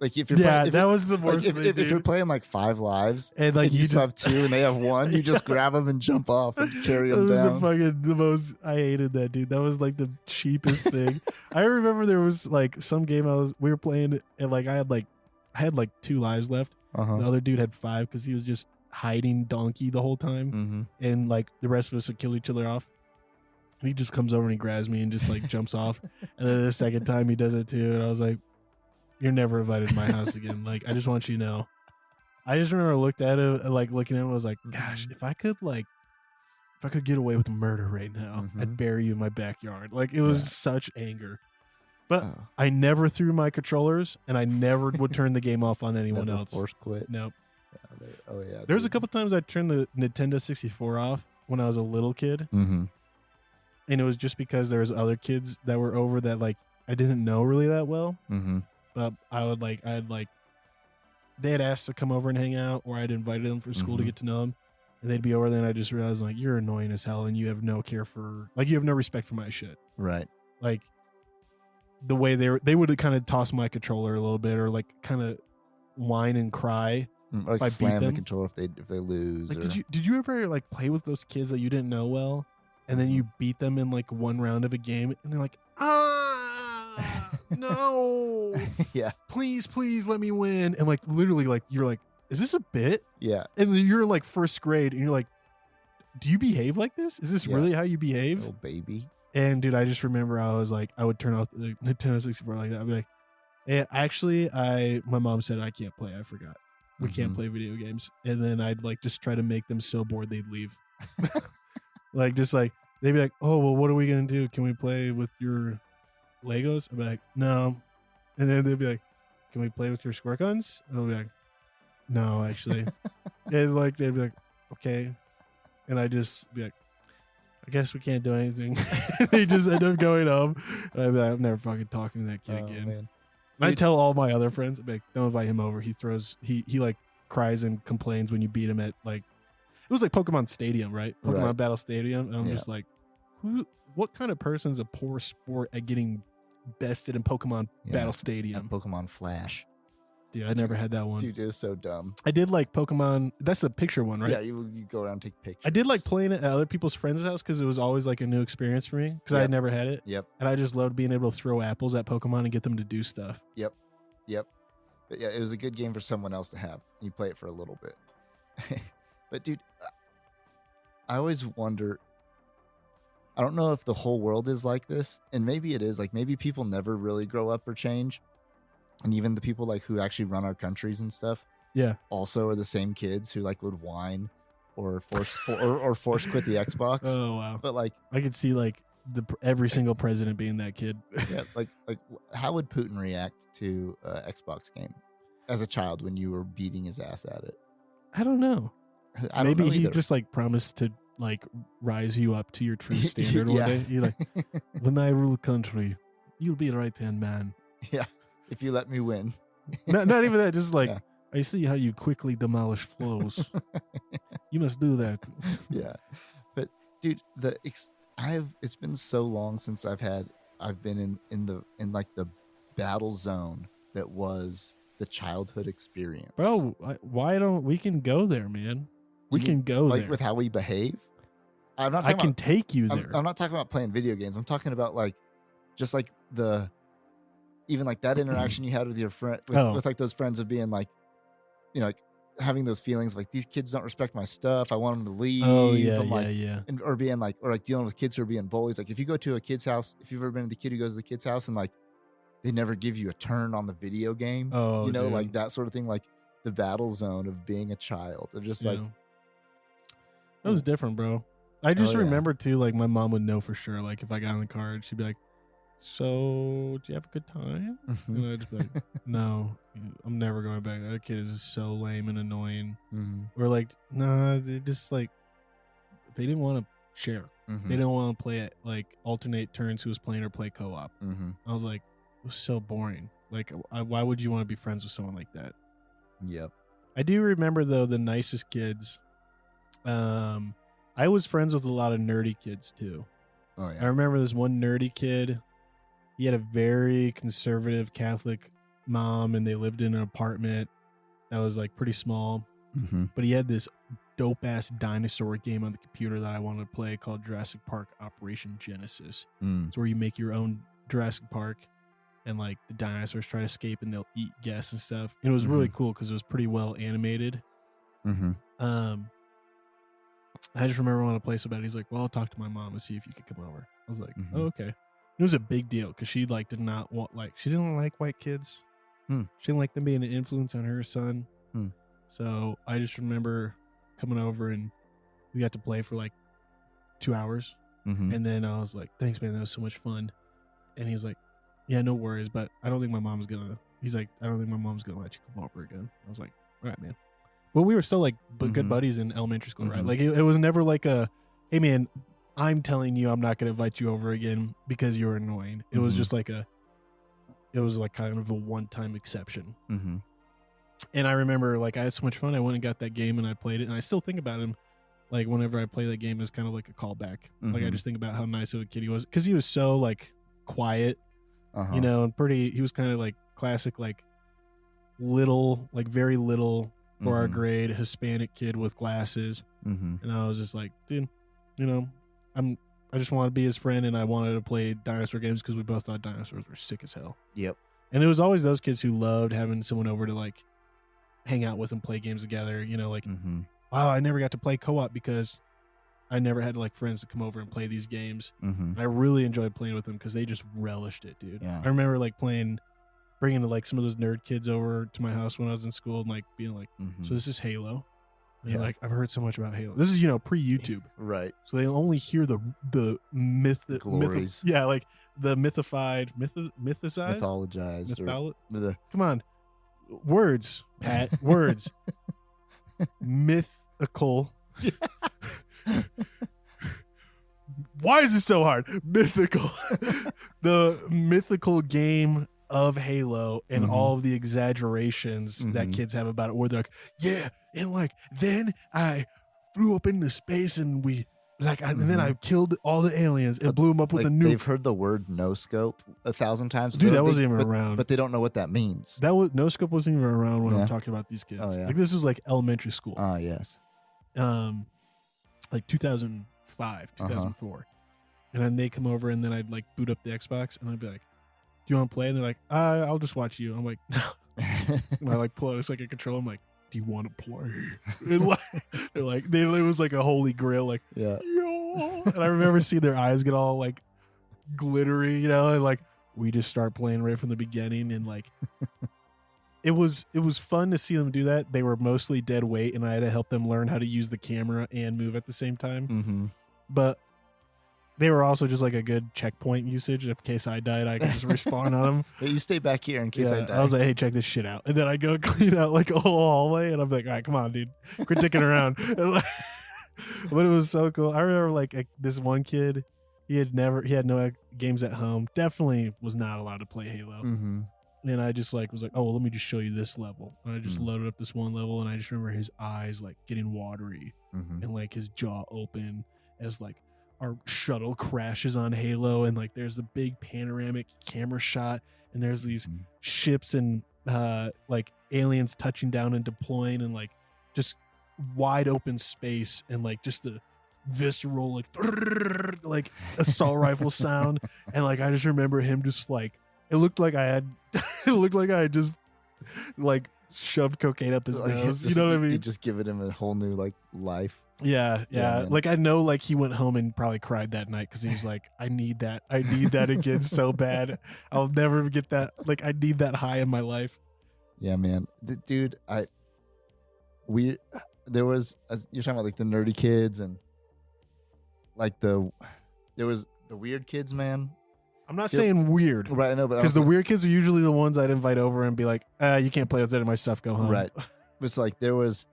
if you're playing, that was the worst thing. If you're playing like 5 lives and like you just have 2 and they have 1, you just grab them and jump off and carry them down. The most. I hated that, dude. That was like the cheapest thing. I remember there was like some game we were playing and like I had like 2 lives left. The other dude had 5 because he was just hiding Donkey the whole time, and like the rest of us would kill each other off. And he just comes over and he grabs me and just like jumps off. And then the second time he does it too, and I was like, "You're never invited to my house again." Like, I just want you to know. I just remember looking at him, and was like, "Gosh, if I could like if I could get away with murder right now, I'd bury you in my backyard. Like, it was such anger. But I never threw my controllers, and I never would turn the game off on anyone Never else. force quit. Nope. Yeah. There was a couple times I turned the Nintendo 64 off when I was a little kid. Mm-hmm. And it was just because there was other kids that were over that, like, I didn't know really that well. Mm-hmm. But they had asked to come over and hang out, or I'd invited them for school to get to know them. And they'd be over there, and I just realized, like, you're annoying as hell, and you have no care for, like, you have no respect for my shit. Right. Like, the way they would kind of toss my controller a little bit, or like kind of whine and cry, or like slam the controller if they lose. Like, did you ever like play with those kids that you didn't know well, and then you beat them in like one round of a game, and they're like, no, yeah, please let me win, and like literally like you're like, is this a bit? Yeah, and then you're in like first grade, and you're like, do you behave like this? Is this really how you behave, little baby? And dude, I just remember I was like, I would turn off the Nintendo 64 like that. I'd be like, hey, actually, my mom said I can't play. I forgot. We can't play video games. And then I'd like just try to make them so bored they'd leave. Like, just like, they'd be like, oh, well, what are we going to do? Can we play with your Legos? I'd be like, no. And then they'd be like, can we play with your squirt guns? And I'll be like, no, actually. And like, they'd be like, okay. And I'd just be like, I guess we can't do anything. They just end up going home. And I'd be like, I'm never fucking talking to that kid again. Man. I tell all my other friends, I'd be like, don't invite him over. He like cries and complains when you beat him at like, it was like Pokemon Stadium, right? Pokemon Battle Stadium. And I'm just like, what kind of person's a poor sport at getting bested in Pokemon Battle Stadium? And Pokemon Flash. Dude, I never had that one. Dude, it was so dumb. I did like Pokemon. That's the picture one, right? Yeah, you go around and take pictures. I did like playing it at other people's friends' house because it was always like a new experience for me because I had never had it. Yep. And I just loved being able to throw apples at Pokemon and get them to do stuff. Yep. But yeah, it was a good game for someone else to have. You play it for a little bit. But dude, I always wonder, I don't know if the whole world is like this, and maybe it is. Like, maybe people never really grow up or change. And even the people like who actually run our countries and stuff, also are the same kids who like would whine or force quit the Xbox. Oh wow! But like, I could see like every single president being that kid. Yeah, like how would Putin react to an Xbox game as a child when you were beating his ass at it? I don't know. Maybe he just like promised to like rise you up to your true standard one day. You're like, when I rule the country, you'll be the right hand man. Yeah. If you let me win. not even that, just like, I see how you quickly demolish flows. You must do that. Yeah. But dude, it's been so long since I've been in like the battle zone that was the childhood experience. Bro, why don't we can go there, man? We can go like there. With how we behave. I can take you there. I'm not talking about playing video games. I'm talking about like just like even like that interaction you had with your friend, with like those friends of being like, you know, like having those feelings like these kids don't respect my stuff. I want them to leave. Oh yeah, And, or being like, or like dealing with kids who are being bullies. Like if you go to a kid's house, if you've ever been to the kid who goes to the kid's house and like they never give you a turn on the video game, you know, dude. Like that sort of thing, like the battle zone of being a child. They're just like, that was different, bro. I just remember too, like my mom would know for sure. Like if I got on the card, she'd be like, so do you have a good time? And I'd just be like, no, I'm never going back. That kid is so lame and annoying. We're like, nah, they just like, they didn't want to share. They didn't want to play it like alternate turns who was playing or play co-op. I was like, it was so boring. Like, why would you want to be friends with someone like that? Yep. I do remember though, the nicest kids. I was friends with a lot of nerdy kids too. Oh yeah. I remember this one nerdy kid. He had a very conservative Catholic mom, and they lived in an apartment that was like pretty small. But he had this dope ass dinosaur game on the computer that I wanted to play called Jurassic Park Operation Genesis. It's where you make your own Jurassic Park, and like the dinosaurs try to escape and they'll eat guests and stuff. And it was really cool because it was pretty well animated. I just remember wanting to play so bad. He's like, well, I'll talk to my mom and see if you could come over. I was like, oh, okay. It was a big deal because she like did not want, like, she didn't like white kids. She didn't like them being an influence on her son. So I just remember coming over and we got to play for like 2 hours. Mm-hmm. And then I was like, thanks, man. That was so much fun. And he's like, yeah, no worries. But I don't think my mom's going to. He's like, I don't think my mom's going to let you come over again. I was like, all right, man. Well, we were still like good buddies in elementary school, right? Like it was never like a, hey, man, I'm telling you I'm not going to invite you over again because you're annoying. It was just like it was like kind of a one-time exception. Mm-hmm. And I remember like I had so much fun. I went and got that game and I played it. And I still think about him. Like whenever I play that game, it's kind of like a callback. Like I just think about how nice of a kid he was because he was so like quiet, you know, and pretty. He was kind of like classic, like little, like very little for our grade, Hispanic kid with glasses. And I was just like, dude, you know, I just wanted to be his friend, and I wanted to play dinosaur games because we both thought dinosaurs were sick as hell. Yep. And it was always those kids who loved having someone over to like hang out with and play games together. You know, like. Wow, I never got to play co-op because I never had like friends to come over and play these games. And I really enjoyed playing with them because they just relished it, dude. Yeah. I remember like bringing like some of those nerd kids over to my house when I was in school and like being like, so this is Halo. And like, I've heard so much about Halo. This is, you know, pre-YouTube. Right. So they only hear the glories. yeah, like the mythicized. Mythologized. Come on. Words, Pat. Words. Mythical. Why is it so hard? Mythical. The mythical game of Halo and all of the exaggerations that kids have about it, where they're like, yeah, and like then I flew up into space and we like and then I killed all the aliens and blew them up with a nuke. They've heard the word no scope 1,000 times. Dude, that wasn't even around. But they don't know what that means. That was no scope wasn't even around when I'm talking about these kids. Oh, yeah. Like this was like elementary school. Oh, yes. Like 2005, 2004. And then they come over and then I'd like boot up the Xbox and I'd be like, do you want to play? And they're like, I'll just watch you. I'm like, no. And I like pull out a second controller. I'm like, do you want to play? And like, they're like, it was like a holy grail. Like, yeah. And I remember seeing their eyes get all like glittery, you know, and like we just start playing right from the beginning. And like, it was fun to see them do that. They were mostly dead weight and I had to help them learn how to use the camera and move at the same time. But they were also just like a good checkpoint usage. In case I died, I could just respawn on them. Yeah, you stay back here in case I die. I was like, hey, check this shit out. And then I go clean out like a whole hallway and I'm like, all right, come on, dude. Quit dicking around. But it was so cool. I remember like this one kid, he had no games at home. Definitely was not allowed to play Halo. And I just like was like, oh, well, let me just show you this level. And I just loaded up this one level and I just remember his eyes like getting watery and like his jaw open as like our shuttle crashes on Halo and like there's the big panoramic camera shot and there's these ships and like aliens touching down and deploying and like just wide open space and like just the visceral like assault rifle sound. And like I just remember him just like it looked like I had just like shoved cocaine up his nose. You know what I mean? You just give it him a whole new like life. Yeah. Like I know like he went home and probably cried that night because he was like, I need that again so bad. I'll never get that. Like I need that high in my life. Yeah, man. Dude, there was, you're talking about like the nerdy kids and like there was the weird kids, man. I'm not saying weird. Right, I know, but because the weird kids are usually the ones I'd invite over and be like, you can't play with any of my stuff, go home. Right. It's like there was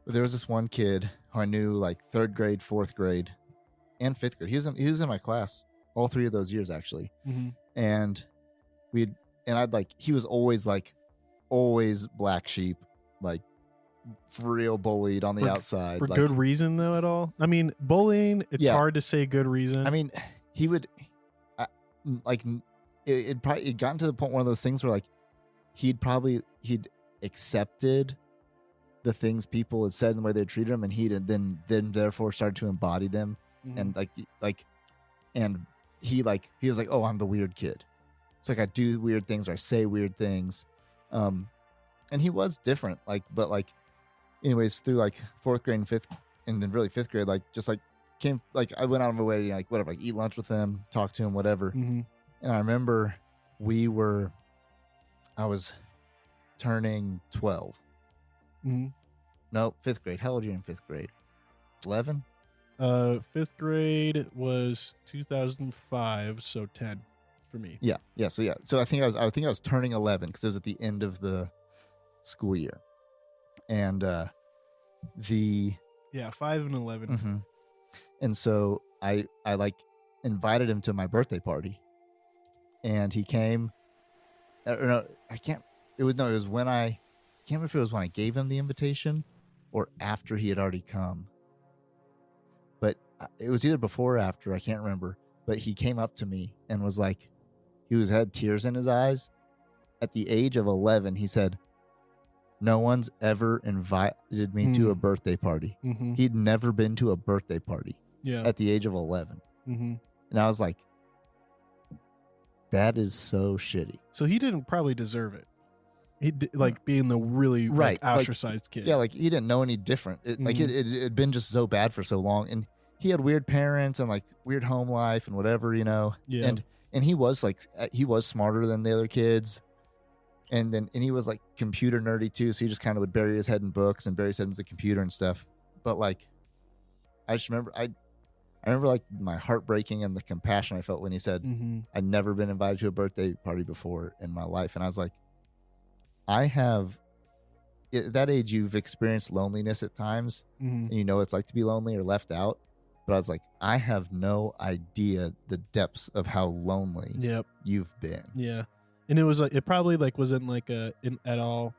this one kid who I knew like 3rd grade, 4th grade, and 5th grade. He was in my class all 3 of those years actually. And he was always black sheep, like for real bullied on the outside. For good reason though at all? I mean, bullying, it's hard to say good reason. I mean, he would it gotten to the point, one of those things where like he'd accepted the things people had said and the way they treated him, and he'd then therefore started to embody them. And and he was like, oh, I'm the weird kid. It's like I do weird things or I say weird things. And he was different, but anyways, through like 4th grade and 5th and then really 5th grade, I went out of my way to whatever, eat lunch with him, talk to him, whatever. And I remember I was turning 12. No, 5th grade. How old are you in 5th grade? 11? Fifth grade was 2005, so 10 for me. Yeah. So I think I was turning 11 because it was at the end of the school year, and 5 and 11. Mm-hmm. And so I like invited him to my birthday party, and he came. No, I can't. It was when I can't remember if it was when I gave him the invitation or after he had already come. But it was either before or after. I can't remember. But he came up to me and was like, had tears in his eyes. At the age of 11, he said, "No one's ever invited me to a birthday party." Mm-hmm. He'd never been to a birthday party at the age of 11. Mm-hmm. And I was like, that is so shitty. So he didn't probably deserve it. He like being the really right, like, ostracized kid. Yeah, like he didn't know any different. Like it had been just so bad for so long, and he had weird parents and like weird home life and whatever, you know. Yeah. And he was smarter than the other kids, and he was like computer nerdy too. So he just kind of would bury his head in books and bury his head in the computer and stuff. But like, I just remember I remember like my heart breaking and the compassion I felt when he said, "I'd never been invited to a birthday party before in my life," and I was like, at that age, you've experienced loneliness at times, and you know what it's like to be lonely or left out. But I was like, I have no idea the depths of how lonely you've been. Yeah. And it was like, it probably like wasn't like at all.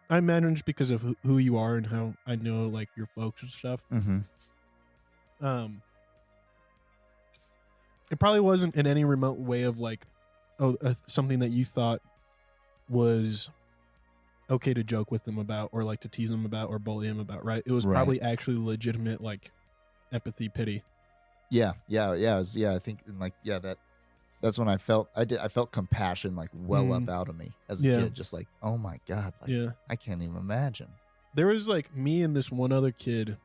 I imagine just because of who you are and how I know like your folks and stuff. It probably wasn't in any remote way of like, something that you thought was okay to joke with them about or like to tease them about or bully them about, right? It was probably actually legitimate like empathy, pity. Yeah. I think that's when I felt compassion like well up out of me as a kid, just like, oh my God, like I can't even imagine. There was like me and this one other kid,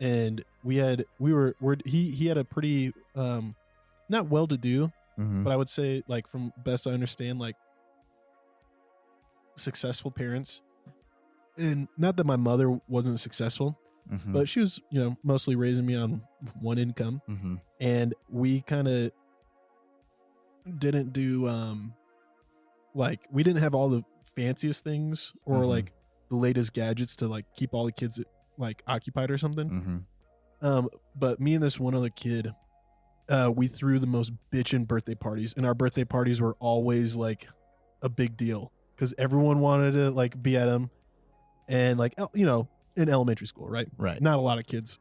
and he had a pretty not well to do, but I would say like from best I understand like successful parents, and not that my mother wasn't successful. But she was, mostly raising me on one income, and we kind of didn't do, like we didn't have all the fanciest things or like the latest gadgets to like keep all the kids like occupied or something. But me and this one other kid, we threw the most bitchin' birthday parties, and our birthday parties were always like a big deal because everyone wanted to like be at them, and like in elementary school, right? Right. Not a lot of kids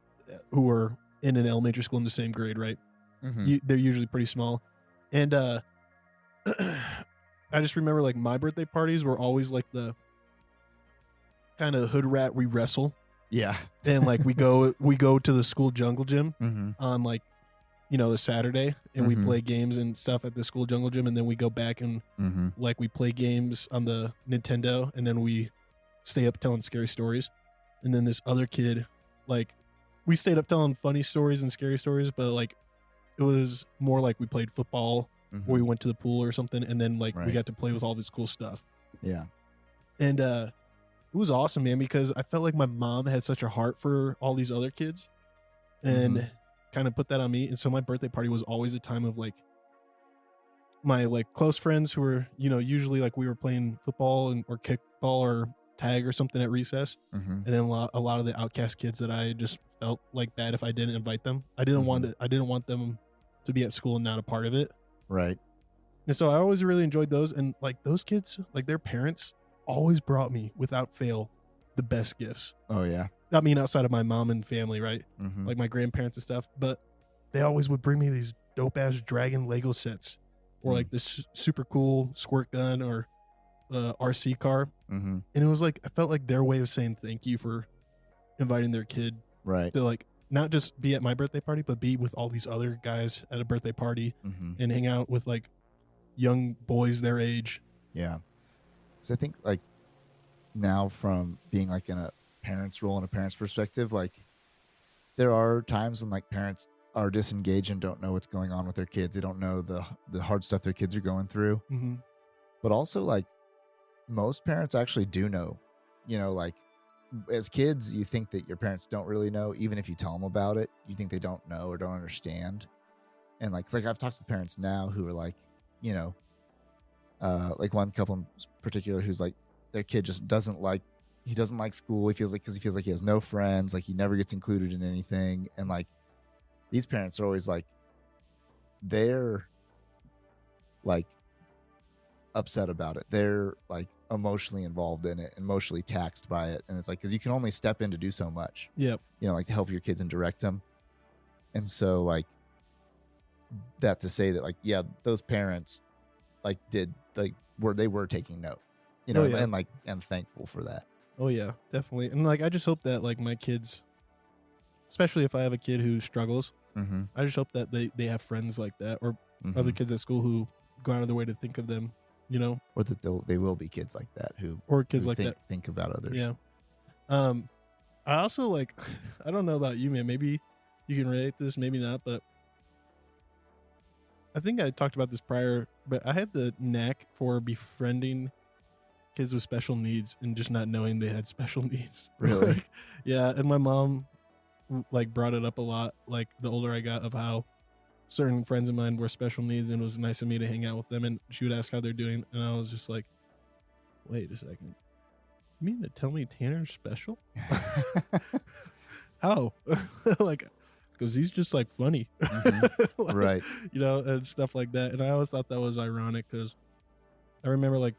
who were in an elementary school in the same grade, right? They're usually pretty small. And I just remember like my birthday parties were always like the kind of hood rat we wrestle. Yeah. And like we go to the school jungle gym on like, the Saturday, and we play games and stuff at the school jungle gym, and then we go back and like we play games on the Nintendo, and then we stay up telling scary stories. And then this other kid, like, we stayed up telling funny stories and scary stories, but like, it was more like we played football or we went to the pool or something, and then like we got to play with all this cool stuff. Yeah. And it was awesome, man, because I felt like my mom had such a heart for all these other kids, and kind of put that on me. And so my birthday party was always a time of like my like close friends who were, usually like we were playing football or kickball or tag or something at recess, and then a lot of the outcast kids that I just felt like bad if I didn't invite them. I didn't want them to be at school and not a part of it, right? And so I always really enjoyed those, and like those kids, like their parents always brought me without fail the best gifts. Oh yeah. I mean, outside of my mom and family, right? Like my grandparents and stuff, but they always would bring me these dope ass dragon Lego sets, or like this super cool squirt gun or RC car. And it was like I felt like their way of saying thank you for inviting their kid to like not just be at my birthday party, but be with all these other guys at a birthday party and hang out with like young boys their age. Yeah. So I think like now, from being like in a parent's role and a parent's perspective, like there are times when like parents are disengaged and don't know what's going on with their kids. They don't know the hard stuff their kids are going through. But also like most parents actually do know, like as kids, you think that your parents don't really know. Even if you tell them about it, you think they don't know or don't understand. And like, it's like I've talked to parents now who are like, you know, like one couple in particular who's like, their kid just doesn't like school. He feels like, because he feels like he has no friends, like he never gets included in anything. And like, these parents are always like, they're like upset about it. They're like emotionally involved in it, emotionally taxed by it. And it's like, because you can only step in to do so much. Yep. You know, like to help your kids and direct them. And so like that to say that like, yeah, those parents like they were taking note, you know, and like, and thankful for that. Oh yeah, definitely. And like, I just hope that like my kids, especially if I have a kid who struggles, I just hope that they have friends like that, or other kids at school who go out of their way to think of them, you know, or that they will be kids like that who think about others. Yeah. I also like, I don't know about you, man. Maybe you can relate to this, maybe not, but I think I talked about this prior, but I had the knack for befriending kids with special needs and just not knowing they had special needs. Really? Like, yeah. And my mom like brought it up a lot, like the older I got, of how certain friends of mine were special needs, and it was nice of me to hang out with them. And she would ask how they're doing. And I was just like, wait a second. You mean to tell me Tanner's special? How? Like, because he's just like funny. Like, right. You know, and stuff like that. And I always thought that was ironic, because I remember like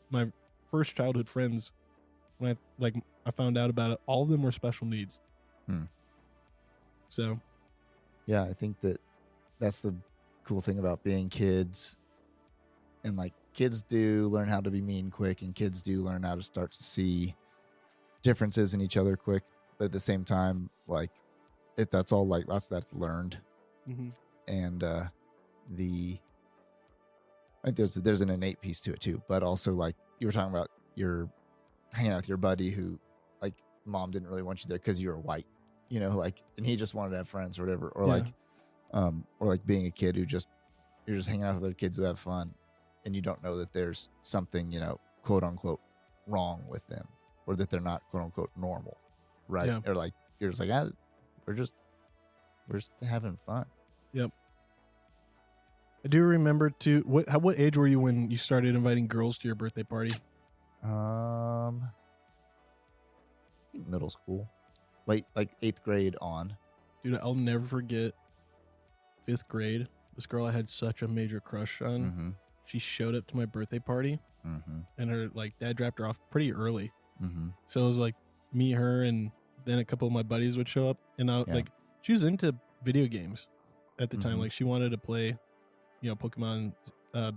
my first childhood friends, when I found out about it, all of them were special needs. So yeah, I think that's the cool thing about being kids. And like, kids do learn how to be mean quick, and kids do learn how to start to see differences in each other quick. But at the same time, like, that's all like that's learned. And I think there's an innate piece to it too. But also, like, you were talking about, you're hanging out with your buddy who, like, mom didn't really want you there because you were white, you know, like, and he just wanted to have friends or whatever. Or like being a kid who you're just hanging out with other kids who have fun, and you don't know that there's something, you know, quote unquote wrong with them, or that they're not quote unquote normal, right? Yeah. Or like, you're just like, we're just having fun. Yep. I do remember too. What age were you when you started inviting girls to your birthday party? I think middle school, late, like 8th grade on. Dude, I'll never forget 5th grade. This girl I had such a major crush on. She showed up to my birthday party, and her like dad dropped her off pretty early. So it was like me, her, and then a couple of my buddies would show up, and like, she was into video games at the time. Like, she wanted to play, you know, Pokemon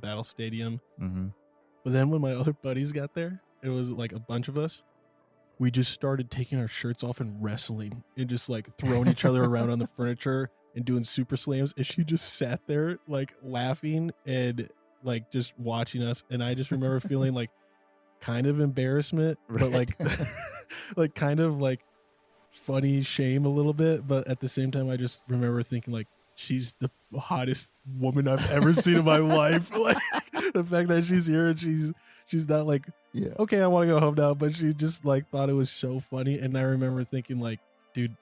Battle Stadium. But then when my other buddies got there, it was like a bunch of us. We just started taking our shirts off and wrestling, and just like throwing each other around on the furniture and doing super slams. And she just sat there like laughing and like just watching us. And I just remember feeling like kind of embarrassment, but like like kind of like funny shame a little bit. But at the same time, I just remember thinking like, she's the hottest woman I've ever seen in my life. Like, the fact that she's here and she's not like, okay, I want to go home now, but she just like thought it was so funny. And I remember thinking like, dude,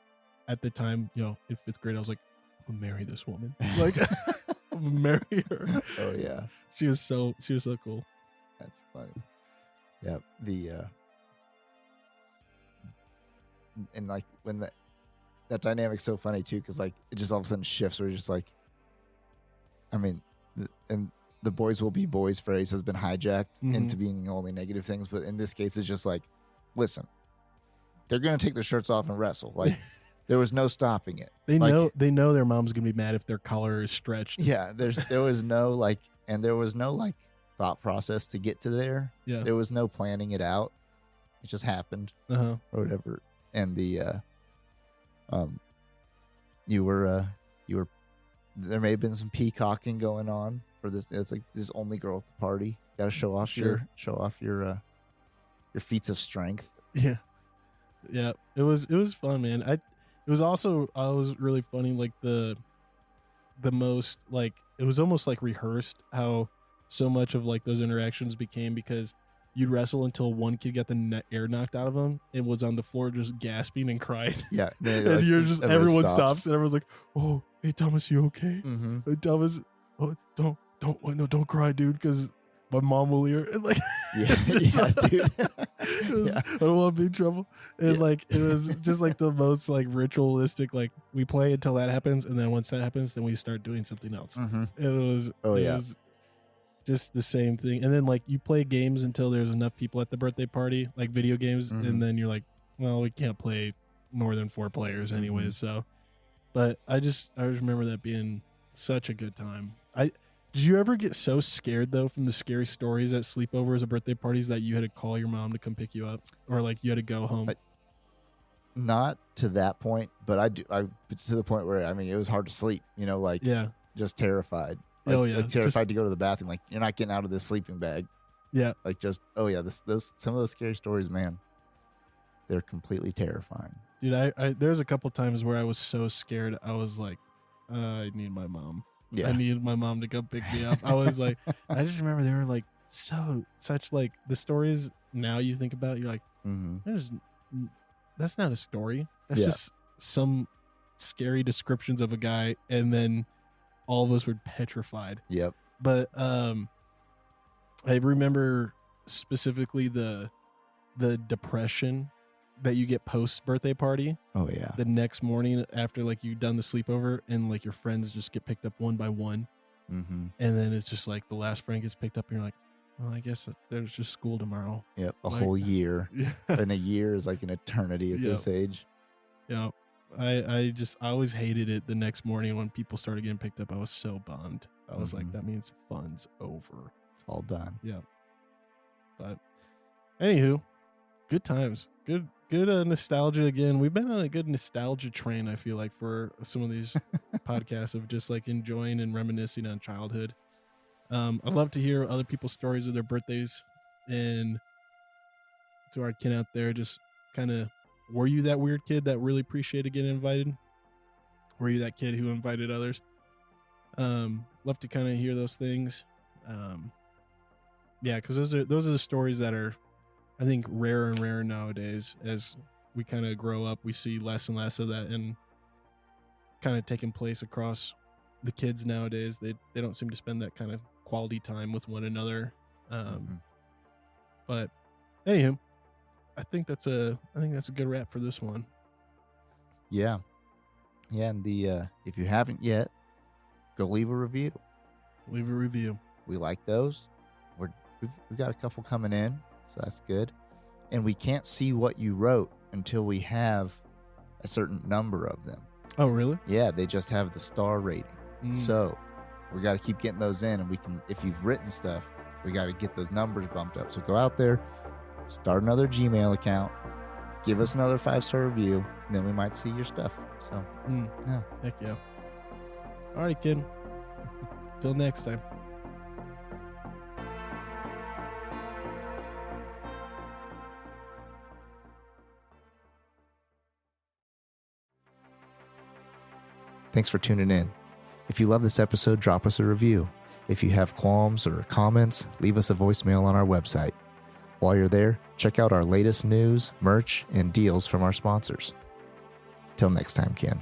at the time, you know, in 5th grade, I was like, I'm gonna marry this woman. Like, I'm gonna marry her. Oh yeah, she was so cool. That's funny. Yeah, and like when that dynamic's so funny too, because like it just all of a sudden shifts where you're just like, I mean, and the boys will be boys phrase has been hijacked into being only negative things, but in this case it's just like, listen, they're gonna take their shirts off and wrestle. Like, there was no stopping it. They know their mom's gonna be mad if their collar is stretched. Yeah, there was no like thought process to get to there. Yeah, there was no planning it out. It just happened or whatever. And you were there may have been some peacocking going on for this. It's like this only girl at the party. Got to show off your feats of strength. Yeah. It was fun, man. It was really funny. Like the most, like, it was almost like rehearsed how so much of like those interactions became, because you'd wrestle until one kid got the air knocked out of him and was on the floor just gasping and crying. Yeah. And you're just, everyone stops and everyone's like, oh, hey, Thomas, you okay? Mm-hmm. Hey, Thomas, oh, don't cry, dude, because my mom will hear. And like, Yeah, dude. I don't want to be in trouble. And like, it was just like the most like ritualistic, like we play until that happens. And then once that happens, then we start doing something else. Mm-hmm. It was just the same thing. And then like you play games until there's enough people at the birthday party, like video games. Mm-hmm. And then you're like, well, we can't play more than 4 players anyways. Mm-hmm. So, but I just remember that being such a good time. Did you ever get so scared though from the scary stories at sleepovers or birthday parties that you had to call your mom to come pick you up, or like you had to go home? Not to that point, but I to the point where, I mean, it was hard to sleep, like just terrified. Like, like terrified to go to the bathroom. Like, you're not getting out of this sleeping bag. Yeah. Like just, those some of those scary stories, man, they're completely terrifying. Dude, there's a couple times where I was so scared. I was like, I need my mom. Yeah. I needed my mom to come pick me up. I was like, I just remember they were like such like the stories now you think about, you're like, that's not a story. That's just some scary descriptions of a guy. And then all of us were petrified. Yep. But I remember specifically the depression that you get post birthday party. Oh yeah. The next morning after like you've done the sleepover and like your friends just get picked up one by one. Mm-hmm. And then it's just like the last friend gets picked up and you're like, well, I guess there's just school tomorrow. Yep. A whole year. Yeah. And a year is like an eternity at this age. Yeah. I always hated it the next morning when people started getting picked up. I was so bummed. I was like, that means fun's over. It's all done. Yeah. But anywho, good times. Good nostalgia again. We've been on a good nostalgia train, I feel like, for some of these podcasts of just like enjoying and reminiscing on childhood. I'd love to hear other people's stories of their birthdays, and to our kid out there, just kind of, were you that weird kid that really appreciated getting invited? Were you that kid who invited others? Love to kind of hear those things. Yeah, because those are the stories that are, I think, rarer and rarer nowadays. As we kind of grow up, we see less and less of that, and kind of taking place across the kids nowadays. They don't seem to spend that kind of quality time with one another. But anywho, I think that's a good wrap for this one. Yeah. And if you haven't yet, go leave a review. Leave a review. We like those. We've got a couple coming in, so that's good. And we can't see what you wrote until we have a certain number of them. Oh, really? Yeah, they just have the star rating. So we got to keep getting those in, and we can, if you've written stuff, we got to get those numbers bumped up. So go out there, start another Gmail account, give us another 5-star review, and then we might see your stuff. So, yeah. Heck yeah. All right, kid. Till next time. Thanks for tuning in. If you love this episode, drop us a review. If you have qualms or comments, leave us a voicemail on our website. While you're there, check out our latest news, merch, and deals from our sponsors. Till next time, Ken.